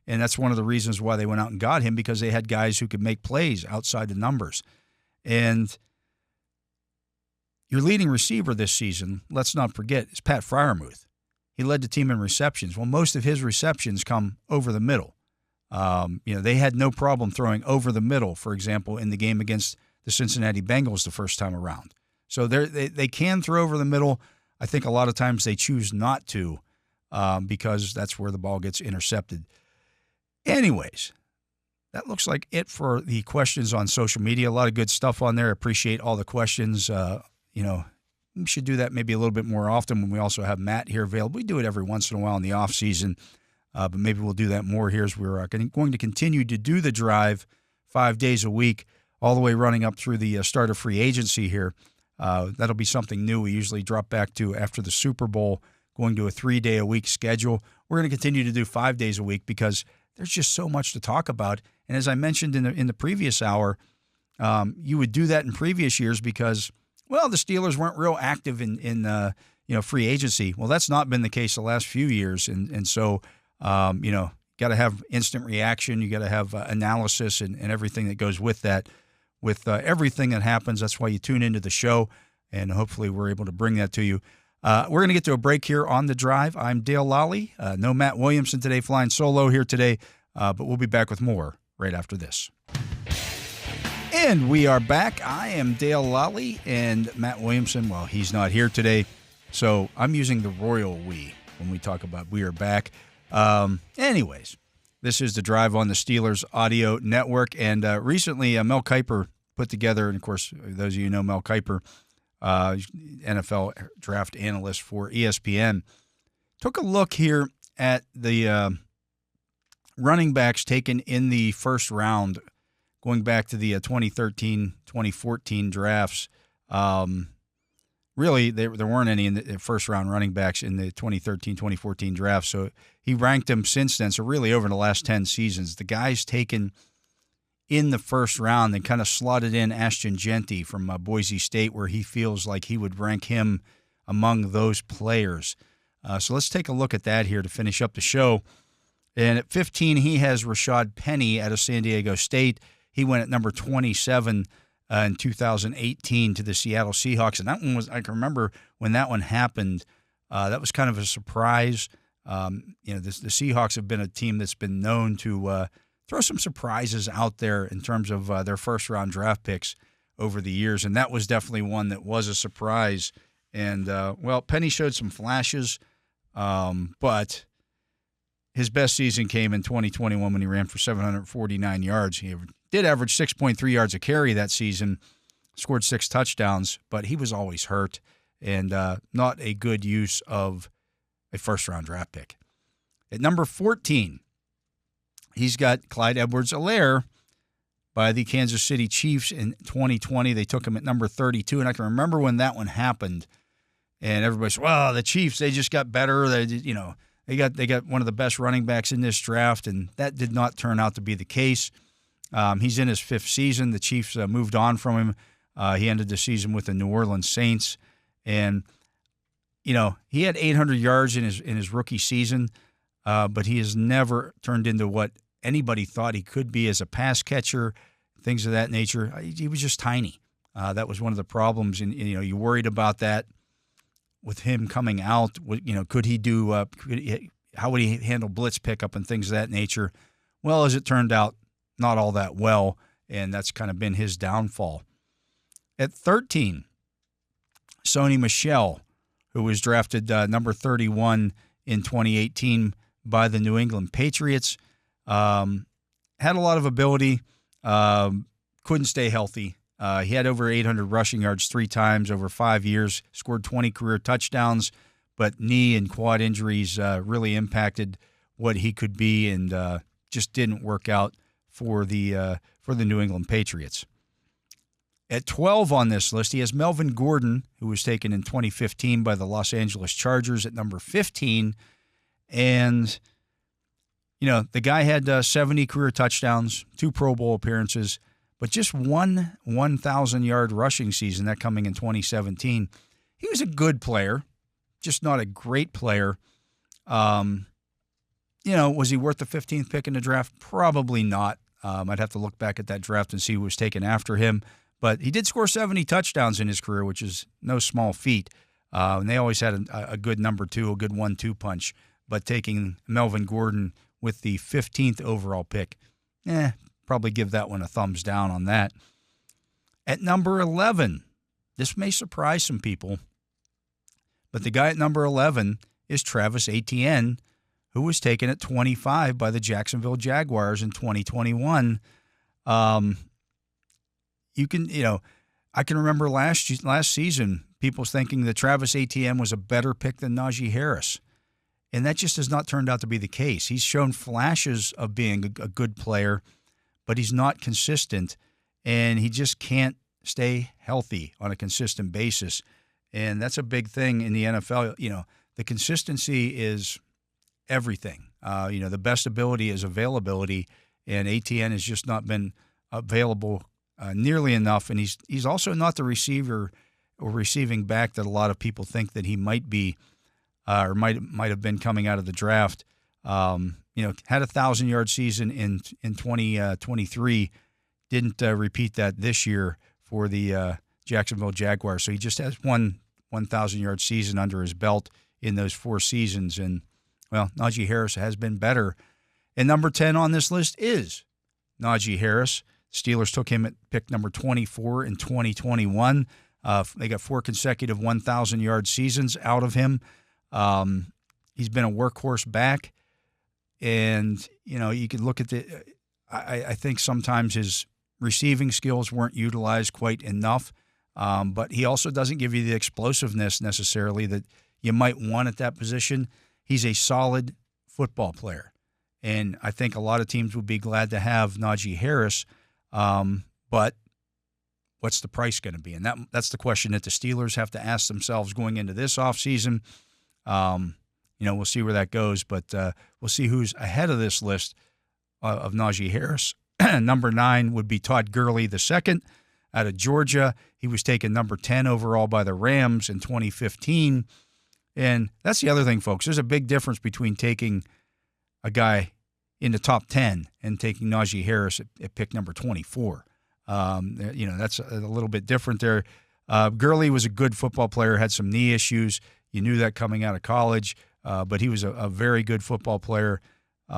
And that's one of the reasons why they went out and got him, because they had guys who could make plays outside the numbers. And your leading receiver this season, let's not forget, is Pat Freiermuth. He led the team in receptions. Well, most of his receptions come over the middle. They had no problem throwing over the middle, for example, in the game against the Cincinnati Bengals the first time around. So they can throw over the middle. I think a lot of times they choose not to because that's where the ball gets intercepted. Anyways, that looks like it for the questions on social media. A lot of good stuff on there. Appreciate all the questions. We should do that maybe a little bit more often when we also have Matt here available. We do it every once in a while in the off season, but maybe we'll do that more here as we're going to continue to do the drive 5 days a week, all the way running up through the start of free agency here. That'll be something new. We usually drop back to after the Super Bowl, going to a 3-day-a-week schedule. We're going to continue to do 5 days a week because there's just so much to talk about. And as I mentioned in the previous hour, you would do that in previous years because, well, the Steelers weren't real active in free agency. Well, that's not been the case the last few years. And so, got to have instant reaction. You got to have analysis and everything that goes with that. With everything that happens, that's why you tune into the show, and hopefully we're able to bring that to you. We're going to get to a break here on The Drive. I'm Dale Lolley. No Matt Williamson today, flying solo here today, but we'll be back with more right after this. And we are back. I am Dale Lolley, and Matt Williamson, well, he's not here today, so I'm using the royal we when we talk about we are back. Anyways, this is The Drive on the Steelers Audio Network, and recently Mel Kiper put together, and of course, those of you who know Mel Kiper, NFL draft analyst for ESPN, took a look here at the running backs taken in the first round, going back to the 2013-2014 drafts. Really, there weren't any in the first-round running backs in the 2013-2014 draft, so he ranked them since then. So really, over the last 10 seasons, the guys taken in the first round, they kind of slotted in Ashton Genty from Boise State, where he feels like he would rank him among those players. So let's take a look at that here to finish up the show. And at 15, he has Rashad Penny out of San Diego State. He went at number 27 in 2018 to the Seattle Seahawks. And that one was, I can remember when that one happened, that was kind of a surprise. The Seahawks have been a team that's been known to throw some surprises out there in terms of their first-round draft picks over the years. And that was definitely one that was a surprise. And, Penny showed some flashes, but his best season came in 2021 when he ran for 749 yards. He did average 6.3 yards a carry that season, scored 6 touchdowns, but he was always hurt and not a good use of a first-round draft pick. At number 14, he's got Clyde Edwards-Helaire by the Kansas City Chiefs in 2020. They took him at number 32, and I can remember when that one happened, and everybody said, well, the Chiefs, they just got better. They got one of the best running backs in this draft, and that did not turn out to be the case. He's in his 5th season. The Chiefs moved on from him. He ended the season with the New Orleans Saints, and he had 800 yards in his rookie season, but he has never turned into what anybody thought he could be as a pass catcher, things of that nature. He was just tiny. That was one of the problems, and you worried about that with him coming out. Could he do? How would he handle blitz pickup and things of that nature? Well, as it turned out, not all that well, and that's kind of been his downfall. At 13, Sony Michel, who was drafted number 31 in 2018 by the New England Patriots, had a lot of ability, couldn't stay healthy. He had over 800 rushing yards 3 times over 5 years, scored 20 career touchdowns, but knee and quad injuries really impacted what he could be and just didn't work out for the New England Patriots. At 12 on this list, he has Melvin Gordon, who was taken in 2015 by the Los Angeles Chargers at number 15. And, the guy had 70 career touchdowns, 2 Pro Bowl appearances, but just one 1,000-yard rushing season, that coming in 2017. He was a good player, just not a great player. Was he worth the 15th pick in the draft? Probably not. I'd have to look back at that draft and see who was taken after him. But he did score 70 touchdowns in his career, which is no small feat. And they always had a good number 2, a good 1-2 punch. But taking Melvin Gordon with the 15th overall pick, probably give that one a thumbs down on that. At number 11, this may surprise some people, but the guy at number 11 is Travis Etienne, who was taken at 25 by the Jacksonville Jaguars in 2021. I can remember last season, people thinking that Travis Etienne was a better pick than Najee Harris. And that just has not turned out to be the case. He's shown flashes of being a good player, but he's not consistent, and he just can't stay healthy on a consistent basis. And that's a big thing in the NFL. The consistency is everything. The best ability is availability, and ATN has just not been available nearly enough. And he's also not the receiver or receiving back that a lot of people think that he might be or might have been coming out of the draft. Had a 1,000-yard season in 2023, didn't repeat that this year for the Jacksonville Jaguars. So he just has one 1,000-yard season under his belt in those 4 seasons. And, Najee Harris has been better. And number 10 on this list is Najee Harris. Steelers took him at pick number 24 in 2021. They got 4 consecutive 1,000-yard seasons out of him. He's been a workhorse back. And, you can look at I think sometimes his receiving skills weren't utilized quite enough. But he also doesn't give you the explosiveness necessarily that you might want at that position. He's a solid football player. And I think a lot of teams would be glad to have Najee Harris. But what's the price going to be? And that's the question that the Steelers have to ask themselves going into this offseason. We'll see where that goes, but we'll see who's ahead of this list of Najee Harris. Number 9 would be Todd Gurley II out of Georgia. He was taken number 10 overall by the Rams in 2015. And that's the other thing, folks. There's a big difference between taking a guy in the top 10 and taking Najee Harris at pick number 24. That's a little bit different there. Gurley was a good football player, had some knee issues. You knew that coming out of college, but he was a very good football player. He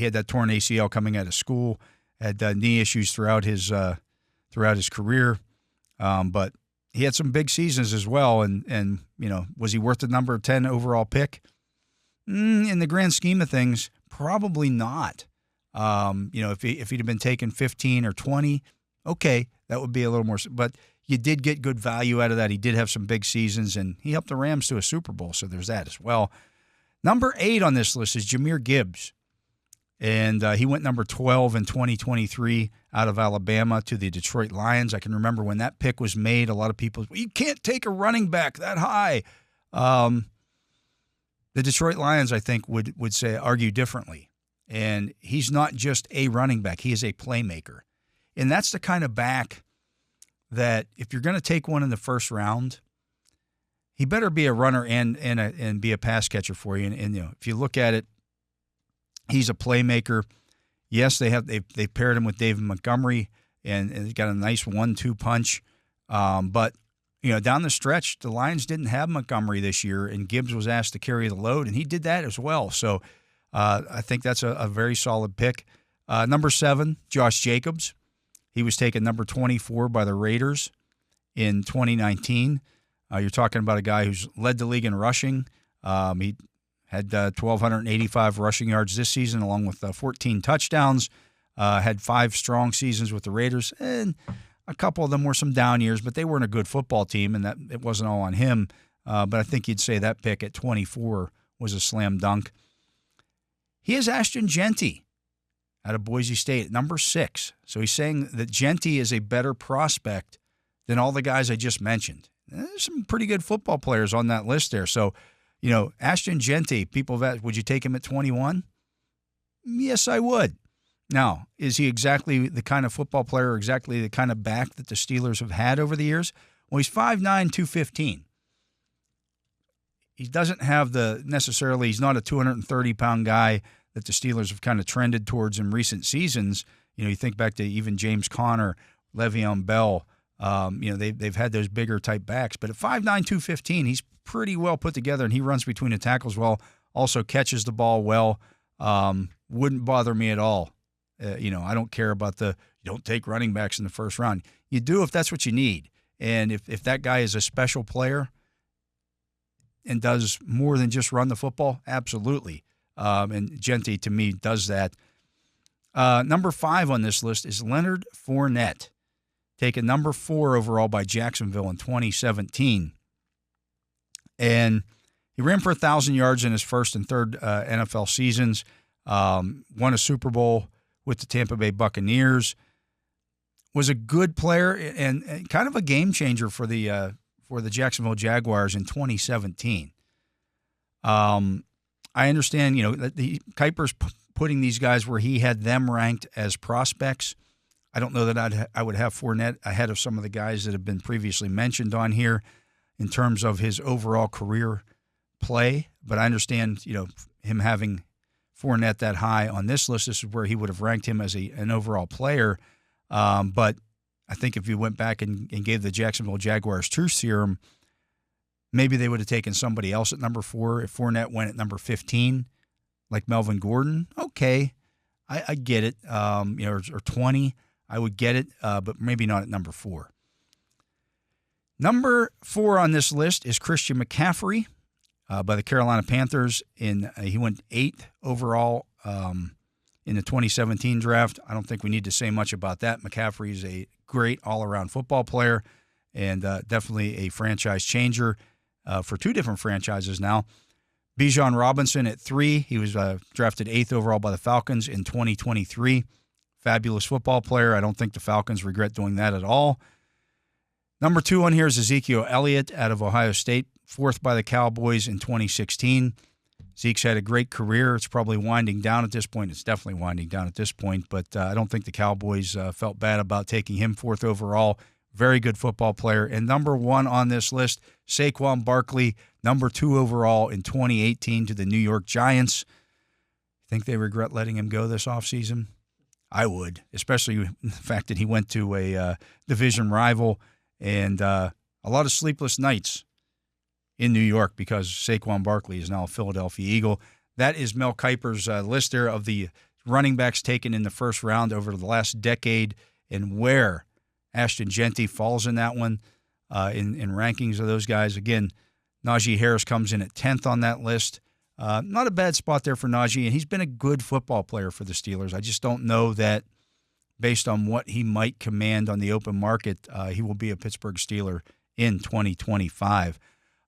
had that torn ACL coming out of school, had knee issues throughout his career, but he had some big seasons as well. And was he worth the number 10 overall pick? In the grand scheme of things, probably not. If he'd have been taken 15 or 20, okay, that would be a little more. But you did get good value out of that. He did have some big seasons, and he helped the Rams to a Super Bowl, so there's that as well. Number 8 on this list is Jahmyr Gibbs, and he went number 12 in 2023 out of Alabama to the Detroit Lions. I can remember when that pick was made, a lot of people, you can't take a running back that high. The Detroit Lions, I think, would argue differently. And he's not just a running back. He is a playmaker. And that's the kind of back that if you're going to take one in the first round, he better be a runner and be a pass catcher for you. And if you look at it, he's a playmaker. Yes, they've paired him with David Montgomery, and he's got a nice 1-2 punch. But down the stretch, the Lions didn't have Montgomery this year, and Gibbs was asked to carry the load, and he did that as well. So I think that's a very solid pick. Number 7, Josh Jacobs. He was taken number 24 by the Raiders in 2019. You're talking about a guy who's led the league in rushing. He had 1,285 rushing yards this season, along with 14 touchdowns. Had 5 strong seasons with the Raiders, and a couple of them were some down years, but they weren't a good football team, and that it wasn't all on him. But I think you'd say that pick at 24 was a slam dunk. He has Ashton Genty out of Boise State at number 6. So he's saying that Genty is a better prospect than all the guys I just mentioned. There's some pretty good football players on that list there. So, Ashton Genty, people have asked, would you take him at 21? Yes, I would. Now, is he exactly the kind of football player, exactly the kind of back that the Steelers have had over the years? Well, he's 5'9", 215. He doesn't have he's not a 230-pound guy that the Steelers have kind of trended towards in recent seasons. You think back to even James Conner, Le'Veon Bell. They've had those bigger type backs. But at 5'9", 215, he's pretty well put together, and he runs between the tackles well, also catches the ball well. Wouldn't bother me at all. I don't care about you don't take running backs in the first round. You do if that's what you need. And if that guy is a special player and does more than just run the football, absolutely. And Genty, to me, does that. Number 5 on this list is Leonard Fournette, taken number 4 overall by Jacksonville in 2017. And he ran for 1,000 yards in his first and third NFL seasons, won a Super Bowl with the Tampa Bay Buccaneers, was a good player and kind of a game changer for the Jacksonville Jaguars in 2017. I understand, that Kuiper's putting these guys where he had them ranked as prospects. I don't know that I would have Fournette ahead of some of the guys that have been previously mentioned on here in terms of his overall career play, but I understand, him having Fournette that high on this list. This is where he would have ranked him as an overall player. But I think if you went back and gave the Jacksonville Jaguars truth serum, maybe they would have taken somebody else at number 4. If Fournette went at number 15, like Melvin Gordon, okay, I get it. Or 20, I would get it, but maybe not at number 4. Number 4 on this list is Christian McCaffrey by the Carolina Panthers. He went 8th overall in the 2017 draft. I don't think we need to say much about that. McCaffrey is a great all-around football player and definitely a franchise changer for 2 different franchises now. Bijan Robinson at 3. He was drafted 8th overall by the Falcons in 2023. Fabulous football player. I don't think the Falcons regret doing that at all. Number 2 on here is Ezekiel Elliott out of Ohio State, 4th by the Cowboys in 2016. Zeke's had a great career. It's probably winding down at this point. It's definitely winding down at this point, but I don't think the Cowboys felt bad about taking him 4th overall. Very good football player. And number 1 on this list, Saquon Barkley, number 2 overall in 2018 to the New York Giants. Think they regret letting him go this offseason? I would, especially the fact that he went to a division rival and a lot of sleepless nights in New York because Saquon Barkley is now a Philadelphia Eagle. That is Mel Kiper's list there of the running backs taken in the first round over the last decade and where Ashton Genty falls in that one in rankings of those guys. Again, Najee Harris comes in at 10th on that list. Not a bad spot there for Najee, and he's been a good football player for the Steelers. I just don't know that based on what he might command on the open market, he will be a Pittsburgh Steeler in 2025.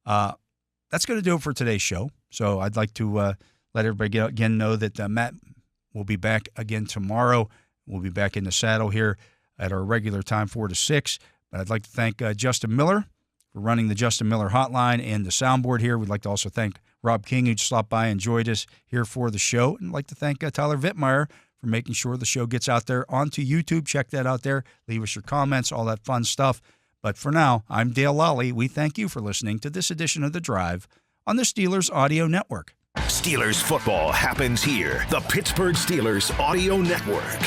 That's going to do it for today's show. So I'd like to let everybody again know that Matt will be back again tomorrow. We'll be back in the saddle here at our regular time, 4 to 6. But I'd like to thank Justin Miller for running the Justin Miller hotline and the soundboard here. We'd like to also thank Rob King, who stopped by and joined us here for the show. And I'd like to thank Tyler Vittmeyer for making sure the show gets out there onto YouTube. Check that out there. Leave us your comments, all that fun stuff. But for now, I'm Dale Lolley. We thank you for listening to this edition of The Drive on the Steelers Audio Network. Steelers football happens here. The Pittsburgh Steelers Audio Network.